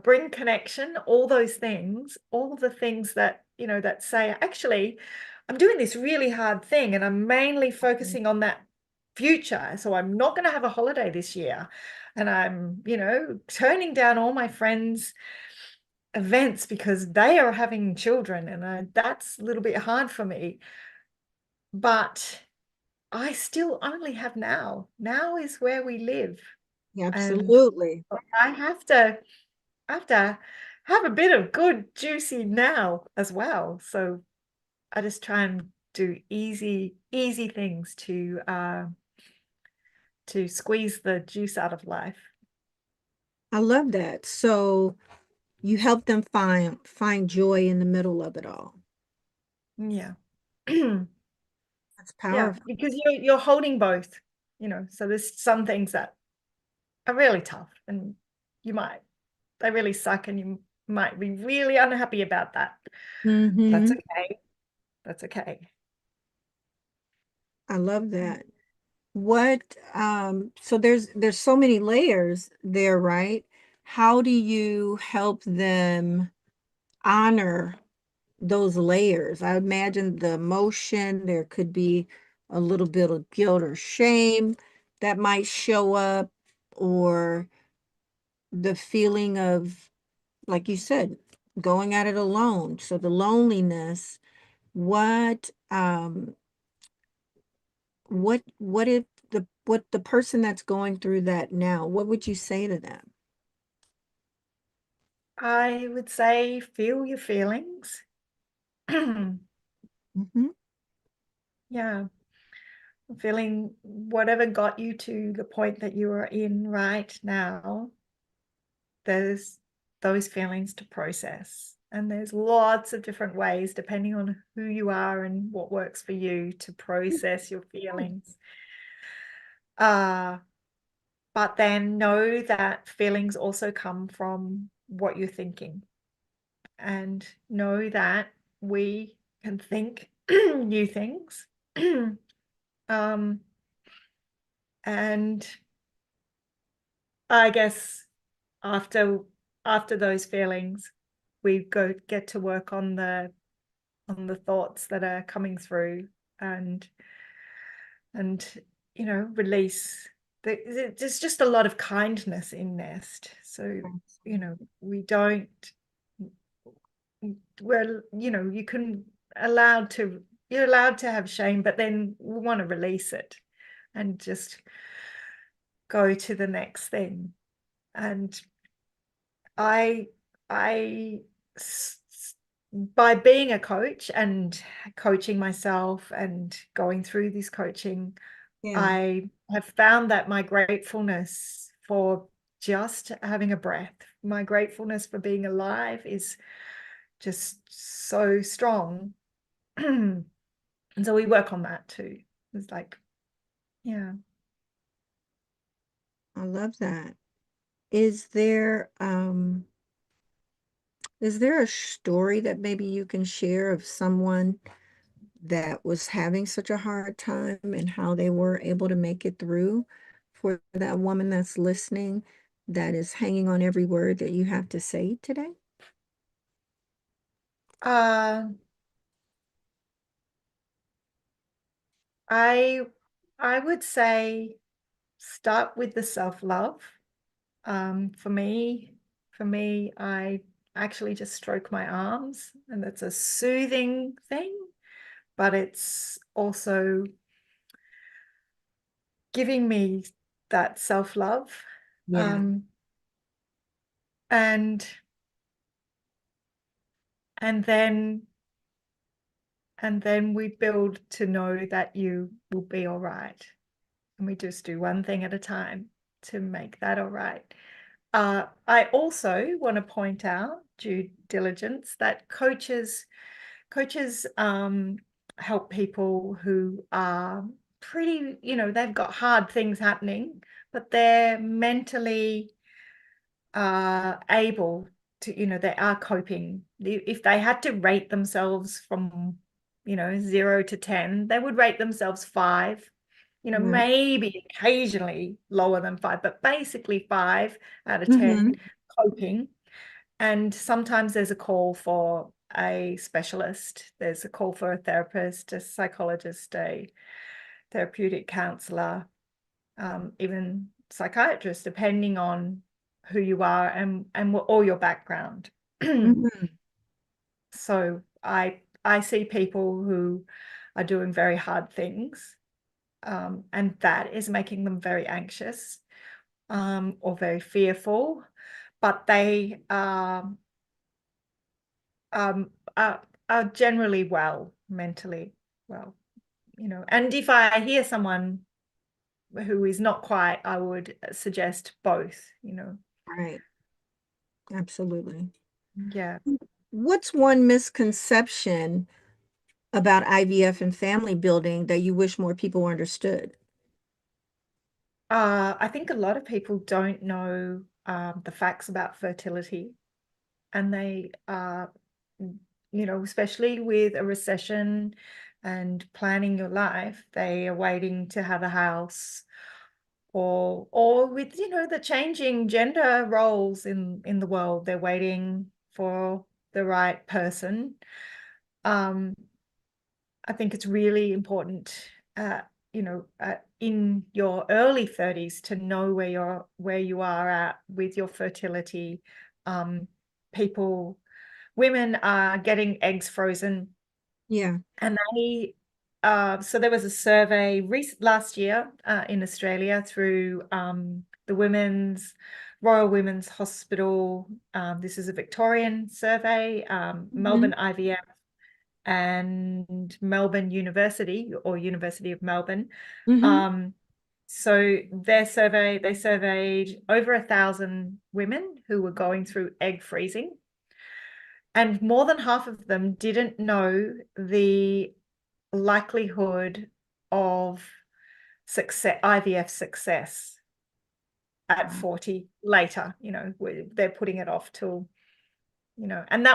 bring connection, all those things, all of the things that, that say, actually, I'm doing this really hard thing and I'm mainly focusing on that future. So I'm not going to have a holiday this year. And I'm, turning down all my friends' events because they are having children. And that's a little bit hard for me. But I still only have now. Now is where we live. And Absolutely. I have to I have to have a bit of good juicy now as well. So I just try and do easy things to squeeze the juice out of life. I love that. So you help them find joy in the middle of it all. Yeah. That's Yeah, powerful. because you're holding both, so there's some things that are really tough and you might they really suck and you might be really unhappy about that. That's Mm-hmm. okay. That's okay. I love that. What so there's so many layers there, right? How do you help them honor those layers? I imagine the emotion, there could be a little bit of guilt or shame that might show up, or the feeling of, like you said, going at it alone. So the loneliness, what what if the person that's going through that now, what would you say to them? I would say feel your feelings. Hmm. Yeah, feeling whatever got you to the point that you are in right now, there's those feelings to process. And there's lots of different ways, depending on who you are and what works for you, to process your feelings. Uh, but then know that feelings also come from what you're thinking. And know that we can think new things. um, and I guess after after those feelings, we get to work on the thoughts that are coming through and and release. There's just a lot of kindness in nest. So we don't we're you can allowed to you're allowed to have shame, but then we want to release it and just go to the next thing. And I, I, by being a coach and coaching myself and going through this coaching, Yeah, I have found that my gratefulness for just having a breath, my gratefulness for being alive is just so strong. And so we work on that too. It's like, yeah. I love that. Is there a story that maybe you can share of someone that was having such a hard time and how they were able to make it through, for that woman that's listening, that is hanging on every word that you have to say today? Uh, I I would say start with the self-love. For me, I actually just stroke my arms, and that's a soothing thing, but it's also giving me that self-love. Yeah. Um, and and then and then we build to know that you will be all right. And we just do one thing at a time to make that all right. I also want to point out due diligence that coaches help people who are pretty, they've got hard things happening, but they're mentally able to, they are coping. If they had to rate themselves from, 0 to 10, they would rate themselves 5, Right. maybe occasionally lower than 5, but basically 5 out of 10 Mm-hmm. coping. And sometimes there's a call for a specialist. There's a call for a therapist, a psychologist, a therapeutic counselor, even psychiatrist, depending on who you are and all your background. Mm-hmm. So I see people who are doing very hard things, and that is making them very anxious, or very fearful, but they um, are, are generally well, mentally well, And if I hear someone who is not quite, I would suggest both. Right. Absolutely. Yeah. What's one misconception about IVF and family building that you wish more people understood? I think a lot of people don't know the facts about fertility, and they especially with a recession and planning your life, they are waiting to have a house, or with the changing gender roles in the world, they're waiting for the right person. Um, I think it's really important, in your early 30s to know where you are at with your fertility. Um, people, women are getting eggs frozen, Yeah. and so there was a survey last year in Australia through the Royal Women's Hospital. This is a Victorian survey, Mm-hmm. Melbourne IVF and Melbourne University, or University of Melbourne. Mm-hmm. So they surveyed over 1,000 women who were going through egg freezing, and more than half of them didn't know the likelihood of IVF success at Wow. 40 later. They're putting it off till, and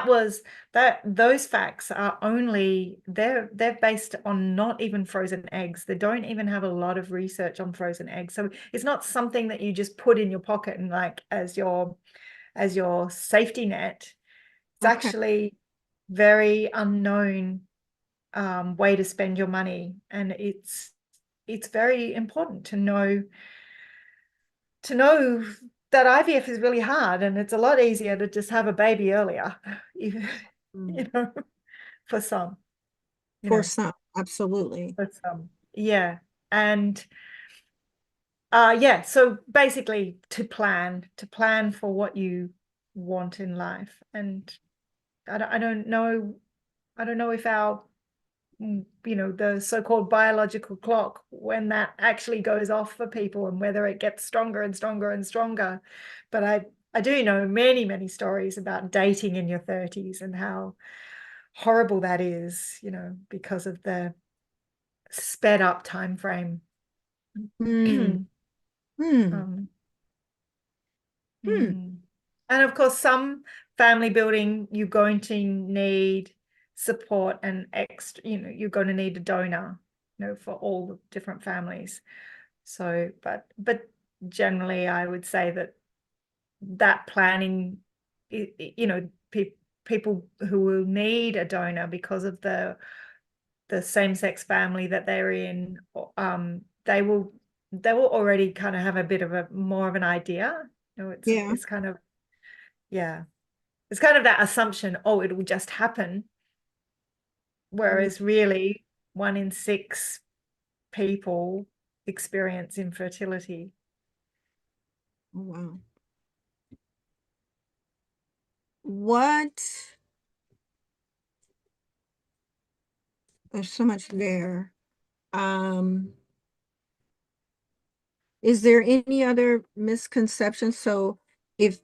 those facts are only, they're based on not even frozen eggs. They don't even have a lot of research on frozen eggs. So it's not something that you just put in your pocket and like as your safety net. It's Okay. actually very unknown way to spend your money, and it's very important to know that IVF is really hard, and it's a lot easier to just have a baby earlier, you, Mm. you know, for some, you For know, some, absolutely. for some. Yeah. And yeah, so basically to plan for what you want in life. And I don't know if the so-called biological clock, when that actually goes off for people and whether it gets stronger and stronger and stronger. But I do know many, many stories about dating in your 30s and how horrible that is, because of the sped up time frame. Hmm. Hmm. um, Hmm. mm. And of course, some family building, you're going to need support and extra, you're going to need a donor, for all the different families. So, but generally, I would say that planning, people who will need a donor because of the the same-sex family that they're in, they will already kind of have a bit of a more of an idea. You know, Yeah. it's kind of, yeah, it's kind of that assumption, oh, it will just happen. Mm. Whereas really 1 in 6 people experience infertility. Oh, wow. What? There's so much there. Um, is there any other misconception? So if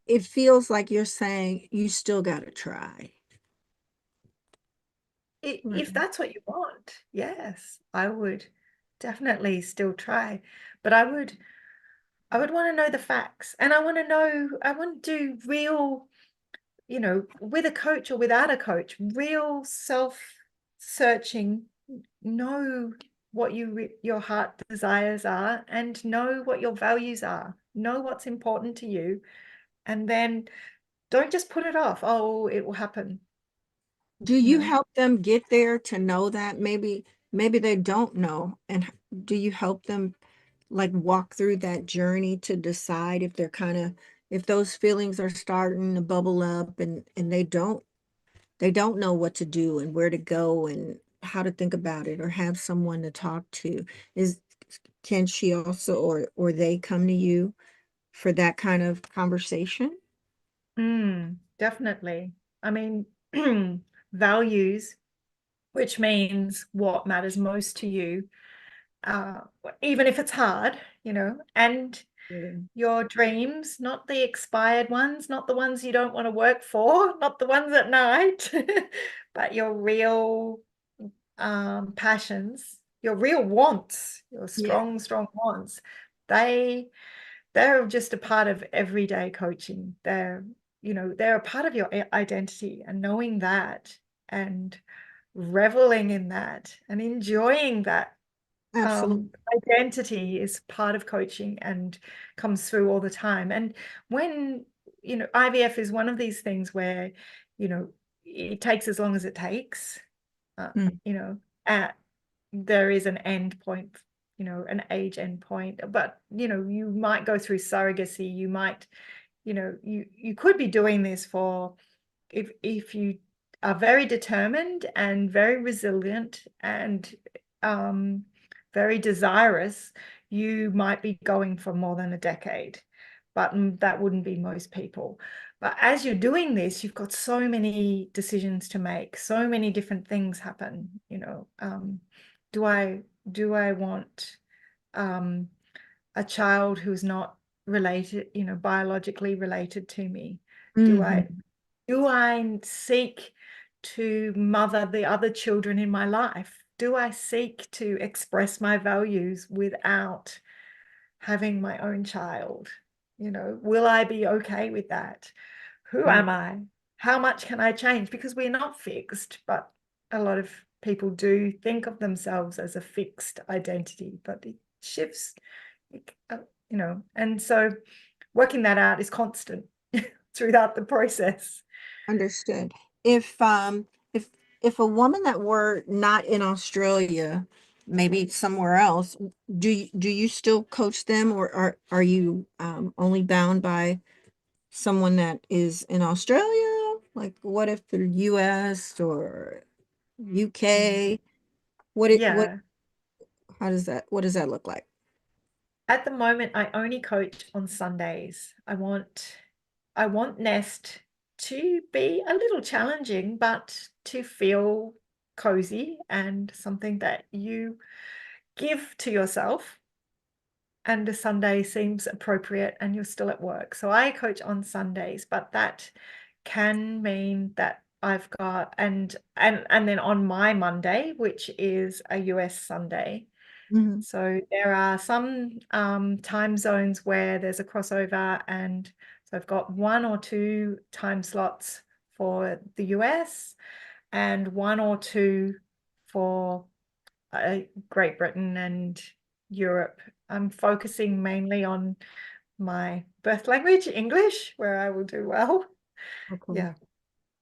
it feels like you're saying you still got to try. Right. If that's what you want, yes, I would definitely still try. But I would want to know the facts, and I want to do real, with a coach or without a coach, real self-searching, know what your heart desires are, and know what your values are, know what's important to you, and then don't just put it off. Oh, it will happen, Do you you know. help them get there to know that? Maybe they don't know. And do you help them like walk through that journey to decide if they're kind of if those feelings are starting to bubble up and they don't know what to do and where to go and how to think about it or have someone to talk to? Is can she also or they come to you for that kind of conversation? Definitely. I mean, values, which means what matters most to you, uh, even if it's hard, and Yeah. your dreams, not the expired ones, not the ones you don't want to work for, not the ones at night, but your real passions, your real wants, your Yeah, strong, strong wants. They they're just a part of everyday coaching. They're a part of your identity, and knowing that and reveling in that and enjoying that absolutely. identity is part of coaching and comes through all the time. And when, IVF is one of these things where, you know, it takes as long as it takes, uh, Mm. you know, at there is an end point, an age end point, but you might go through surrogacy, you might, you could be doing this for, if you are very determined and very resilient and very desirous, you might be going for more than a decade, but that wouldn't be most people. But as you're doing this, you've got so many decisions to make, so many different things happen. Do I want a child who's not related, biologically related to me? Do I Hmm. do I seek to mother the other children in my life? Do I seek to express my values without having my own child? Will I be okay with that? Who Right. am I? How much can I change? Because we're not fixed, but a lot of people do think of themselves as a fixed identity, but it shifts, and so working that out is constant throughout the process. Understood. If if a woman that were not in Australia, maybe somewhere else, do you still coach them or are you only bound by someone that is in Australia? Like what if the US or UK? What Yeah. how does that what does that look like? At the moment, I only coach on Sundays. I want Nest to be a little challenging, but to feel cozy and something that you give to yourself. And a Sunday seems appropriate and you're still at work. So I coach on Sundays, but that can mean that I've got and then on my Monday, which is a US Sunday. Mhm. So there are some time zones where there's a crossover, and so I've got 1 or 2 time slots for the US and 1 or 2 for Great Britain and Europe. I'm focusing mainly on my birth language, English, where I will do well. Okay. Yeah.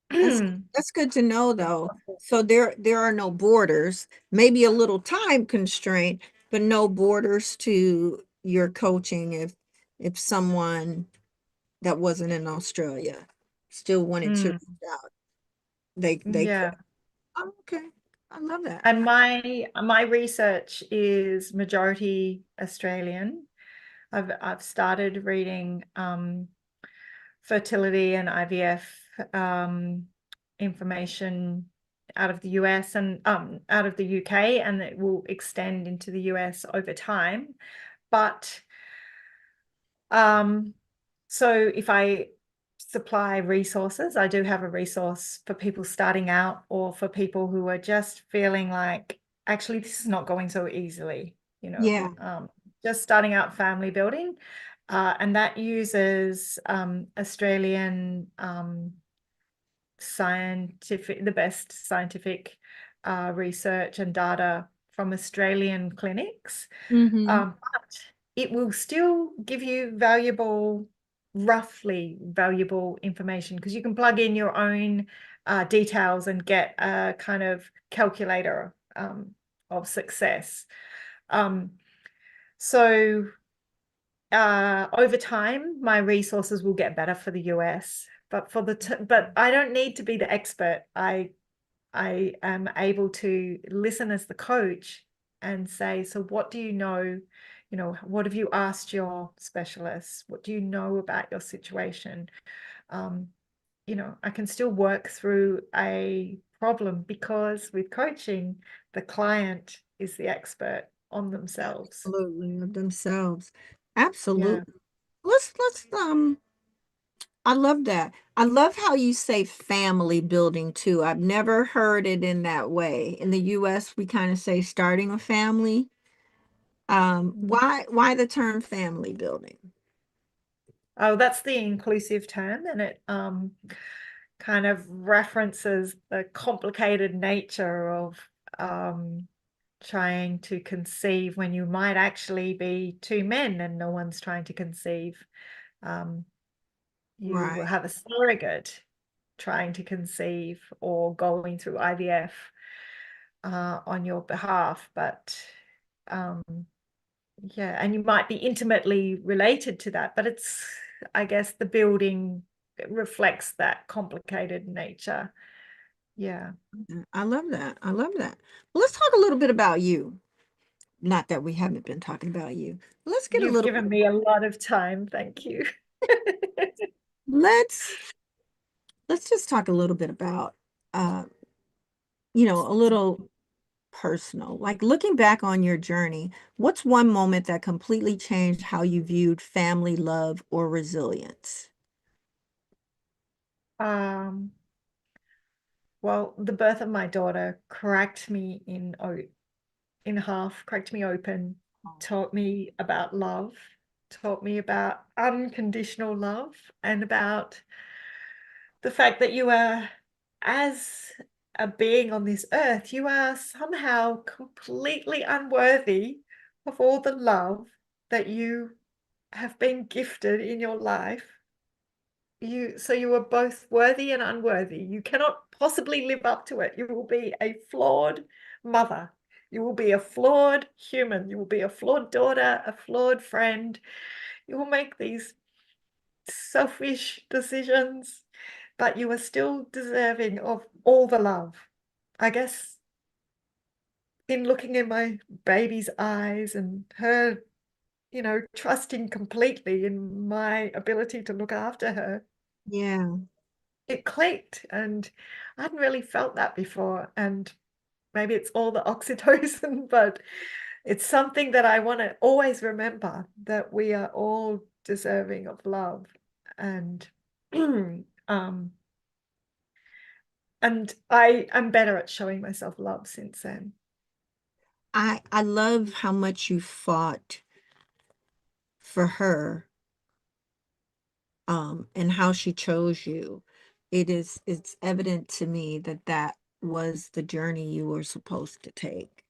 That's that's good to know though. So there are no borders, maybe a little time constraint, but no borders to your coaching if someone that wasn't in Australia still wanted to Mm, reach out, they could. yeah. Oh, okay. I love that. And my research is majority Australian. I've started reading fertility and IVF information out of the US and out of the UK, and it will extend into the US over time. But so if I supply resources, I do have a resource for people starting out or for people who are just feeling like, actually, this is not going so easily, Yeah. just starting out family building. And that uses Australian the best scientific research and data from Australian clinics. Mm-hmm. But it will still give you roughly valuable information, because you can plug in your own details and get a kind of calculator of success. Um, so over time, my resources will get better for the US, but but I don't need to be the expert. I am able to listen as the coach and say, so what do you know? What have you asked your specialists? What do you know about your situation? Um, I can still work through a problem, because with coaching, the client is the expert on themselves. Absolutely, of themselves. Yeah. Absolutely. Let's I love that. I love how you say family building too. I've never heard it in that way. In the US, we kind of say starting a family. Why the term family building? Oh, that's the inclusive term, and it kind of references the complicated nature of um, trying to conceive when you might actually be two men and no one's trying to conceive. Um, you will Right. have a surrogate trying to conceive or going through IVF on your behalf, but um, yeah, and you might be intimately related to that, but I guess the building reflects that complicated nature. Yeah. I love that. I love that. Well, let's talk a little bit about you. Not that we haven't been talking about you. Let's get a You've little given me a lot of time. Thank you. let's let's just talk a little bit about uh, a little personal. Like looking back on your journey, what's one moment that completely changed how you viewed family love or resilience? Um, well, the birth of my daughter cracked me in half, cracked me open, taught me about love, taught me about unconditional love, and about the fact that you are, as a being on this earth, you are somehow completely unworthy of all the love that you have been gifted in your life. So you are both worthy and unworthy. You cannot possibly live up to it. You will be a flawed mother. You will be a flawed human. You will be a flawed daughter, a flawed friend. You will make these selfish decisions, but you are still deserving of all the love. I guess in looking in my baby's eyes and her, trusting completely in my ability to look after her, Yeah. it clicked, and I hadn't really felt that before. And maybe it's all the oxytocin, but it's something that I want to always remember, that we are all deserving of love. And um and I am better at showing myself love since then. I love how much you fought for her and how she chose you. It's evident to me that that was the journey you were supposed to take.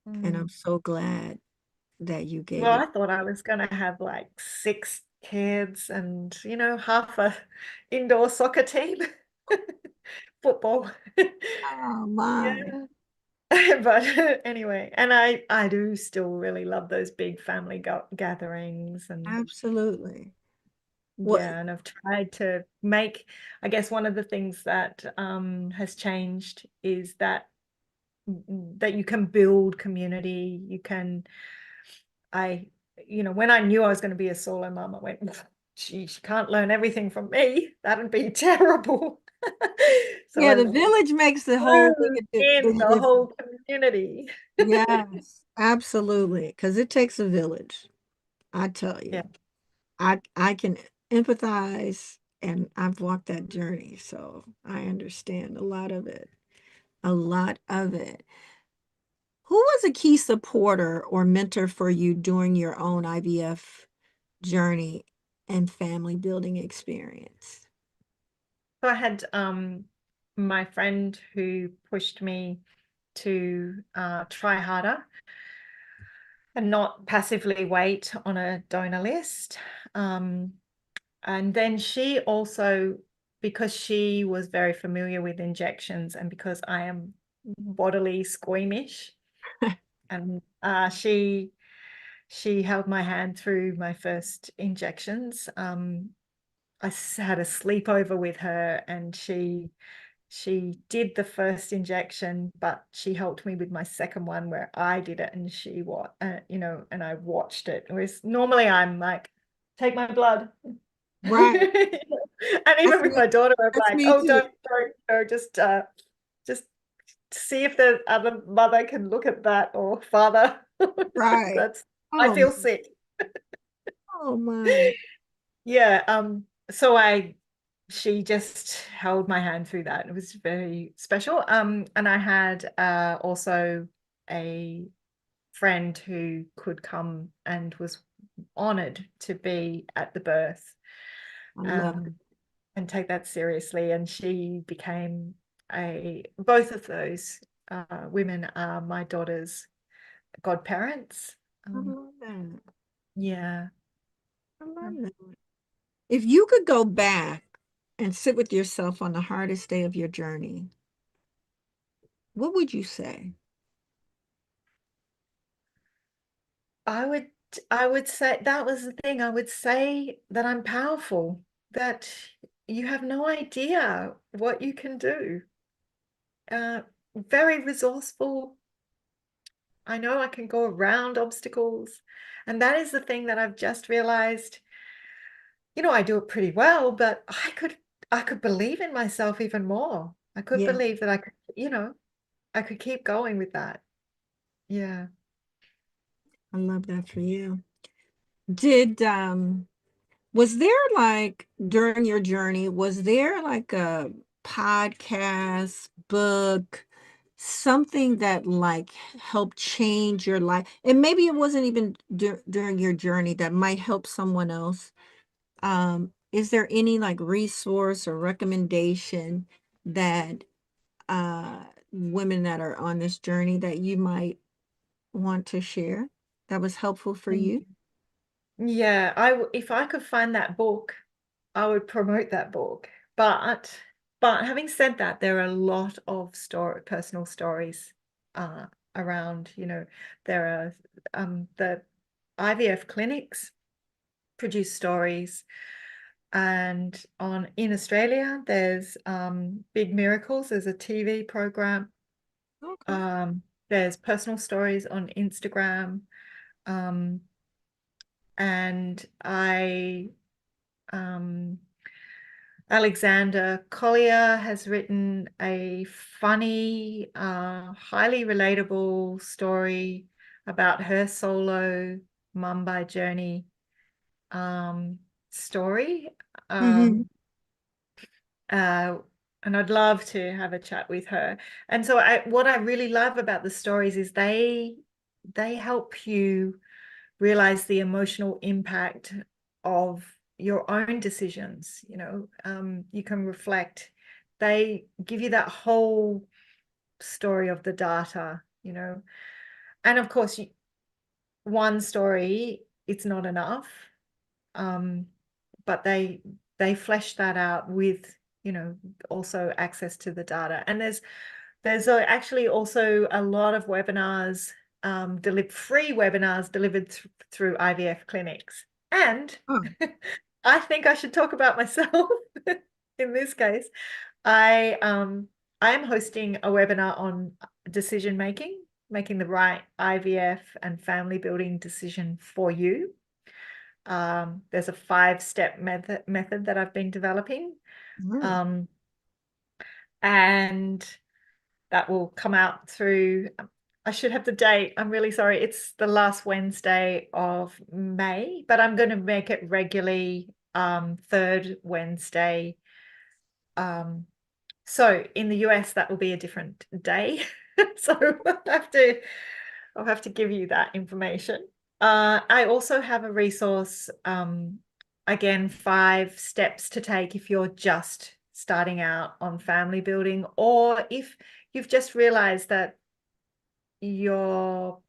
And I'm Mm. so glad that you gave Well, your I thought I was going to have like six kids and, half a indoor soccer team, football. Oh my. Yeah. But anyway, and I do still really love those big family gatherings and Absolutely. What? yeah, and I've tried to make, I guess one of the things that has changed is that you can build community. You can, I, when I knew I was going to be a solo mom, I went, gee, she can't learn everything from me. That'd be terrible. So Yeah, I the village makes the whole grew big in the difference. whole community. Yes, absolutely. Because it takes a village. I tell Yeah. you, I can empathize, and I've walked that journey, so I understand a lot of it. A lot of it. Who was a key supporter or mentor for you during your own IVF journey and family building experience? So I had my friend who pushed me to try harder and not passively wait on a donor list. And then she also, because she was very familiar with injections and because I am bodily squeamish, and she held my hand through my first injections. I had a sleepover with her, and she did the first injection, but she helped me with my second one where I did it and and I watched it. Whereas normally I'm like, take my blood. Right. And even That's with me. my daughter, I'm That's like, me oh, too. just see if the other mother can look at that or father. Right. I Oh, feel sick. oh my. Yeah. So she just held my hand through that. It was very special. And I had also a friend who could come and was honored to be at the birth, I love it. um, and take that seriously. And she became both of those women are my daughter's godparents. I Um, love that. yeah. I love that. If you could go back and sit with yourself on the hardest day of your journey, what would you say? I would I would say that was the thing. I would say that I'm powerful, that you have no idea what you can do. Uh, Very resourceful. I know I can go around obstacles. And that is the thing that I've just realized. I do it pretty well, but I could believe in myself even more. I could Yeah, believe that I could keep going with that. Yeah. I love that for you. Did Was there like during your journey, was there like a podcast, book, something that like helped change your life? And maybe it wasn't even during your journey that might help someone else. Is there any like resource or recommendation that women that are on this journey that you might want to share that was helpful for you? Yeah, if I could find that book, I would promote that book. But having said that, there are a lot of personal stories uh around, there are the IVF clinics produce stories, and in Australia there's Big Miracles, there's a TV program. Okay. There's personal stories on Instagram. Um and I um Alexander Collier has written a funny, highly relatable story about her solo Mumbai journey story. Hmm. Um, uh, and I'd love to have a chat with her. And so what I really love about the stories is they help you realize the emotional impact of your own decisions. You can reflect. They give you that whole story of the data, and of course one story, it's not enough. but they flesh that out with, you know, also access to the data. And there's actually also a lot of webinars, free webinars delivered through IVF clinics. And Oh. I think I should talk about myself in this case. I am hosting a webinar on decision making, making the right IVF and family building decision for you. There's a 5-step method that I've been developing. Mm. Um, and that will come out through, I should have the date. I'm really sorry. It's the last Wednesday of May, but I'm going to make it regularly, third Wednesday. So in the US, that will be a different day. So I'll have to give you that information. I also have a resource, again, 5 steps to take if you're just starting out on family building, or if you've just realized that your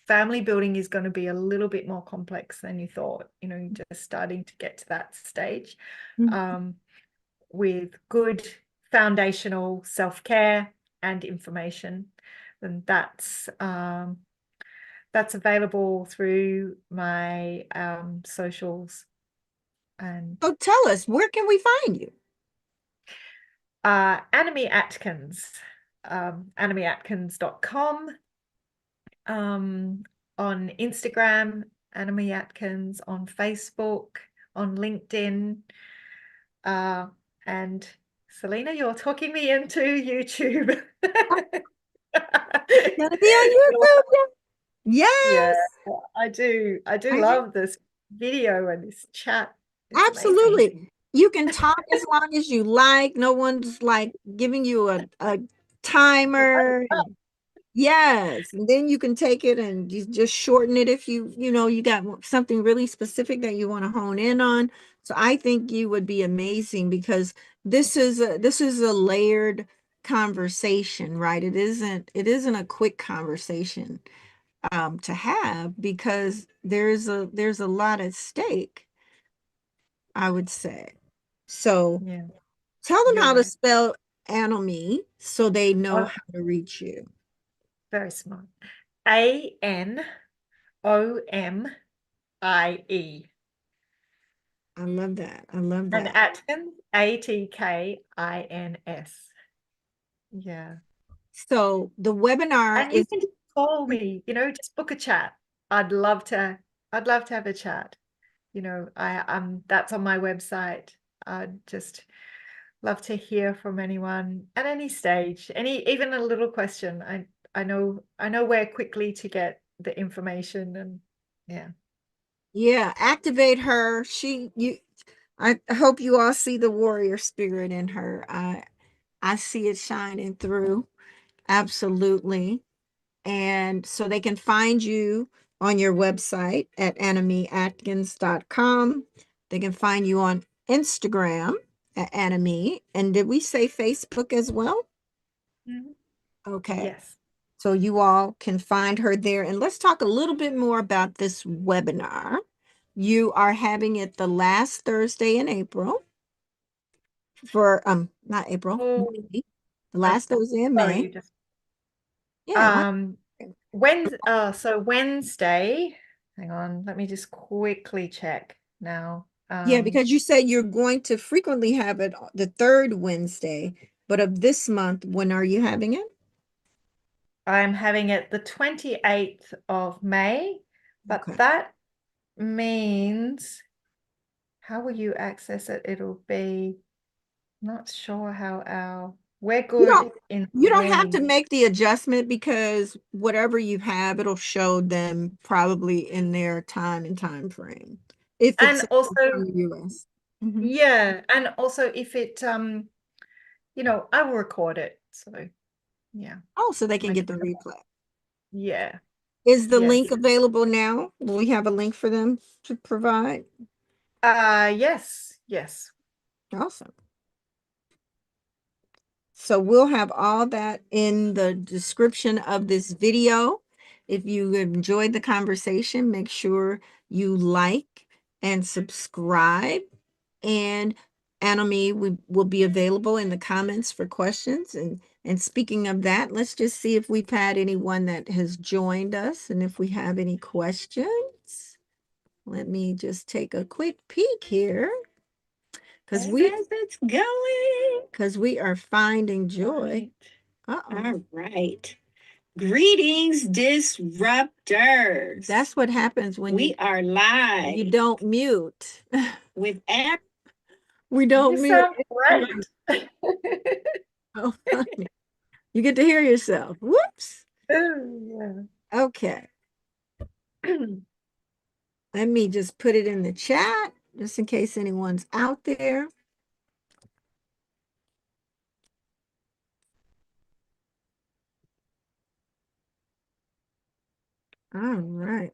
family building is going to be a little bit more complex than you thought, you know, you're just starting to get to that stage, with good foundational self-care and information. And that's available through my socials. And So tell us, where can we find you? Anomie Atkins, anomieatkins.com, on Instagram, Anomie Atkins, on Facebook, on LinkedIn. And Selina, you're talking me into YouTube. It's gonna be on YouTube. Yeah, Yes, I do I love this video and this chat. It's amazing. absolutely. You can talk as long as you like. No one's like giving you a timer. Yes, and then you can take it and you just shorten it if you know you got something really specific that you want to hone in on. So I think you would be amazing because this is a layered conversation, right? It isn't a quick conversation to have because there's a lot at stake, I would say. So Yeah, tell them you're how to right. spell Anomie so they know Oh, how to reach you. very smart. Anomie. I love that. I love And that. Atkins, Atkins. Yeah. So the webinar And you is, can just call me, you know, just book a chat. I'd love to, I'd love to have a chat. You know, that's on my website. I'd just love to hear from anyone at any stage, even a little question. I know where quickly to get the information, and yeah. yeah, activate her. I hope you all see the warrior spirit in her. I see it shining through. Absolutely. And so they can find you on your website at anomieatkins.com. They can find you on Instagram at Anomie. And did we say Facebook as well? Mhm. Okay. Yes. So you all can find her there. And let's talk a little bit more about this webinar. You are having it the last Thursday in April for not April, Oh, May. The uh, last Thursday in sorry, May. you just Yeah, what? um so Wednesday, hang on, let me just quickly check now. Yeah, because you said you're going to frequently have it the third Wednesday, but of this month, when are you having it? I'm having it the 28th of May, but Okay. that means, how will you access it? It'll be, not sure how we're You good don't in you the don't have to morning. make the adjustment because whatever you have, it'll show them probably in their time and time frame. If it's And in also, the US. Mhm. yeah, and also if it, you know, I will record it. So yeah, Oh, so they can make get it, the replay. yeah, Is the yes. link available now? Will we have a link for them to provide? Yes, yes. Awesome. So we'll have all that in the description of this video. If you enjoyed the conversation, make sure you like and subscribe. and Anomie will be available in the comments for questions. And speaking of that, let's just see if we've had anyone that has joined us and if we have any questions. Let me just take a quick peek here because it's going. Because we are finding joy. Uh-oh. All right. Greetings, disruptors. That's what happens when we are live. You don't mute. With app, we don't You mute. sound great. Oh, funny. You get to hear yourself. Whoops. Oh, yeah. Okay. Let me just put it in the chat, just in case anyone's out there. All right.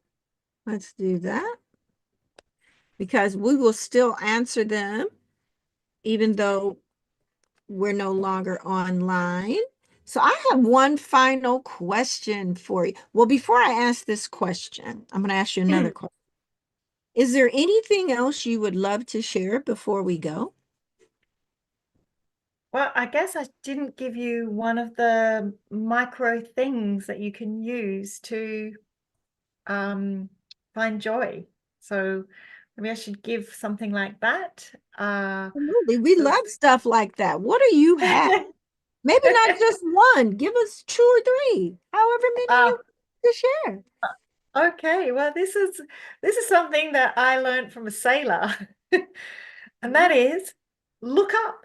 Let's do that. Because we will still answer them, even though we're no longer online. So I have one final question for you. Well, before I ask this question, I'm going to ask you another question. Is there anything else you would love to share before we go? Well, I guess I didn't give you one of the micro things that you can use to find joy. So maybe I should give something like that. Absolutely. We love stuff like that. What do you have? Maybe not just one. Give us two or three, however many you want to share. Okay, well, this is something that I learned from a sailor, and that is look up.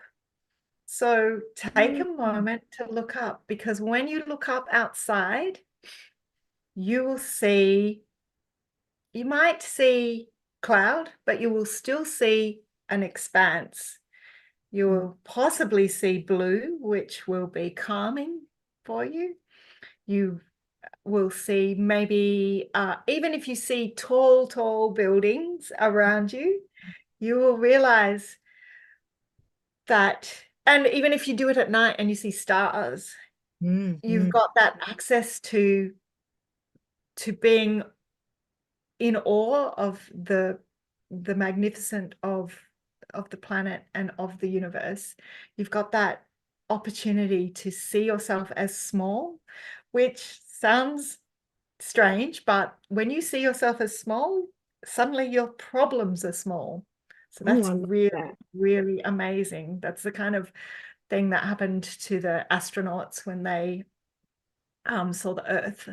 So take a moment to look up, because when you look up outside, you will see, you might see cloud, but you will still see an expanse. You will possibly see blue, which will be calming for you. You will see maybe, even if you see tall buildings around you, you will realize that, and even if you do it at night and you see stars, you've got that access to being in awe of the magnificent of the planet and of the universe. You've got that opportunity to see yourself as small, which sounds strange, but when you see yourself as small, suddenly your problems are small. So that's really amazing. That's the kind of thing that happened to the astronauts when they saw the Earth.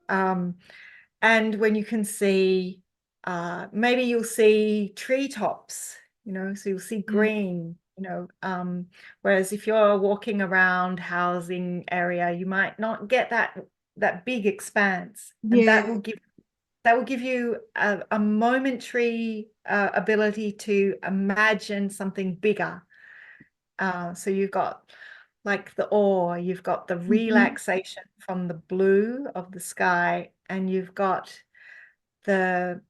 And when you can see, maybe you'll see treetops, so you'll see green, whereas if you're walking around housing area, you might not get that big expanse, and that will give you a momentary ability to imagine something bigger. So you've got like the awe, you've got the relaxation from the blue of the sky, and you've got the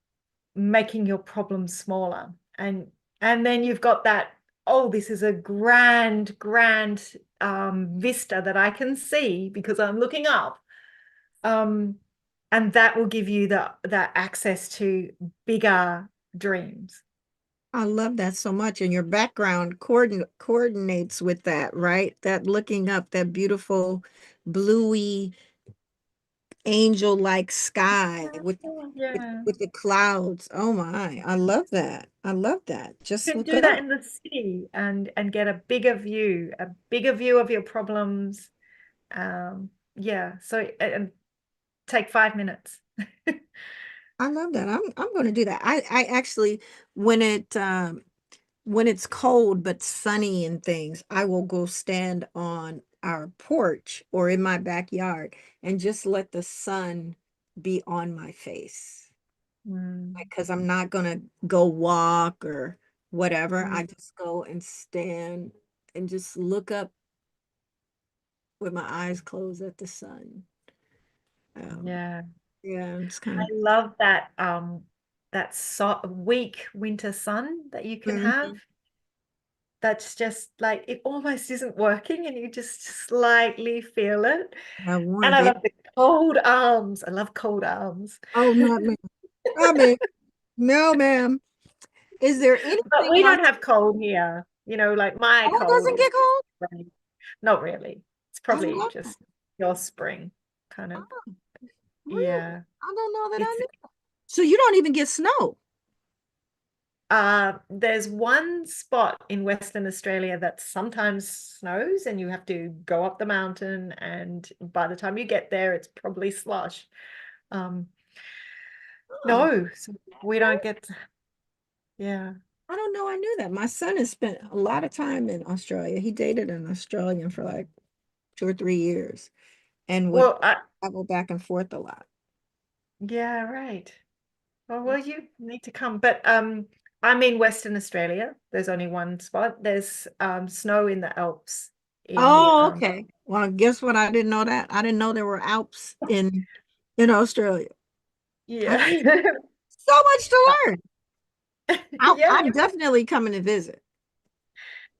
making your problems smaller. And then you've got that, oh, this is a grand vista that I can see because I'm looking up. And that will give you that access to bigger dreams. I love that so much. And your background coordinates with that, right? That looking up, that beautiful bluey angel-like sky with the clouds. Oh my, I love that. I love that. Just You can look do that up. in the city and get a bigger view of your problems. Yeah, so and take 5 minutes. I love that. I'm going to do that. I actually when it's cold but sunny and things, I will go stand on our porch or in my backyard and just let the sun be on my face. Because I'm not gonna go walk or whatever. I just go and stand and just look up with my eyes closed at the sun. Yeah. Yeah, it's I kind of love that weak winter sun that you can have. That's just like it almost isn't working and you just slightly feel it. I And warm I bed. love the cold arms. I love cold arms. Oh, not me. Not me. No, ma'am. Is there But anything we else? don't have cold here. Like my Oh, it cold doesn't is get cold? spring. Not really. It's I probably love that. just your spring kind of. Oh, really? Yeah. I don't know that I It's knew. So you don't even get snow. there's one spot in Western Australia that sometimes snows and you have to go up the mountain, and by the time you get there it's probably slush. Um Oh, no, so we okay. don't get, yeah. I don't know. I knew that. My son has spent a lot of time in Australia. He dated an Australian for like 2 or 3 years and would Well, travel back and forth a lot. yeah, right. Well, you need to come. But I'm in Western Australia. There's only one spot. There's snow in the Alps in the Oh, okay. Well, guess what? I didn't know that. I didn't know there were Alps in Australia. I yeah. so much to learn. Yeah, I'm definitely coming to visit.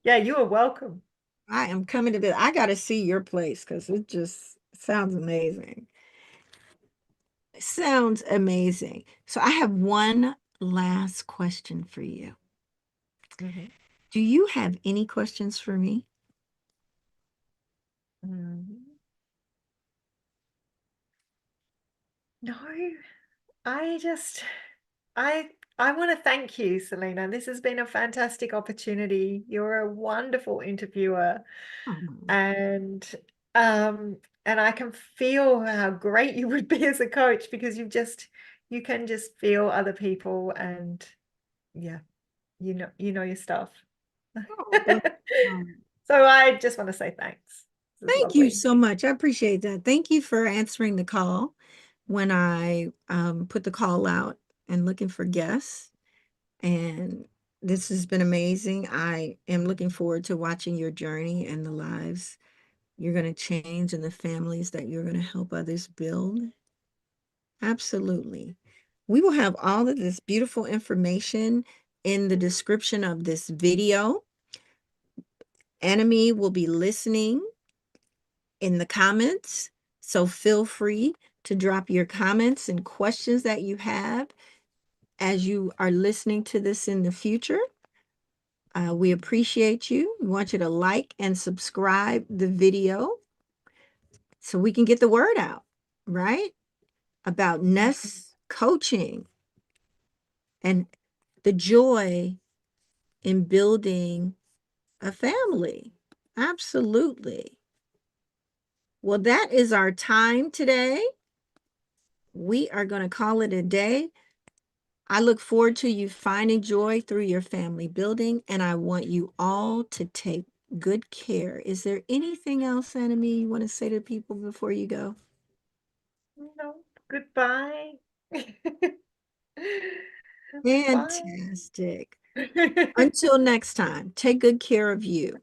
yeah, you are welcome. I am coming to visit. I got to see your place because it just sounds amazing. It sounds amazing. So I have one last question for you. Mhm. Do you have any questions for me? Mhm. No, I just I I want to thank you, Selena. This has been a fantastic opportunity. You're a wonderful interviewer, Oh, and um I can feel how great you would be as a coach, because you can just feel other people, and yeah, you know your stuff. oh, bless. Um, So I just want to say thanks. This is Thank you lovely. so much. I appreciate that. Thank you for answering the call when I put the call out and looking for guests. And this has been amazing. I am looking forward to watching your journey and the lives you're going to change and the families that you're going to help others build. Absolutely. We will have all of this beautiful information in the description of this video. Enemy will be listening in the comments. So feel free to drop your comments and questions that you have as you are listening to this in the future. We appreciate you. We want you to like and subscribe the video so we can get the word out, right? About Nest coaching and the joy in building a family. Absolutely. Well, that is our time today. We are going to call it a day. I look forward to you finding joy through your family building, and I want you all to take good care. Is there anything else, Annemie, you want to say to people before you go? No, goodbye. Bye. Fantastic. Until next time, take good care of you.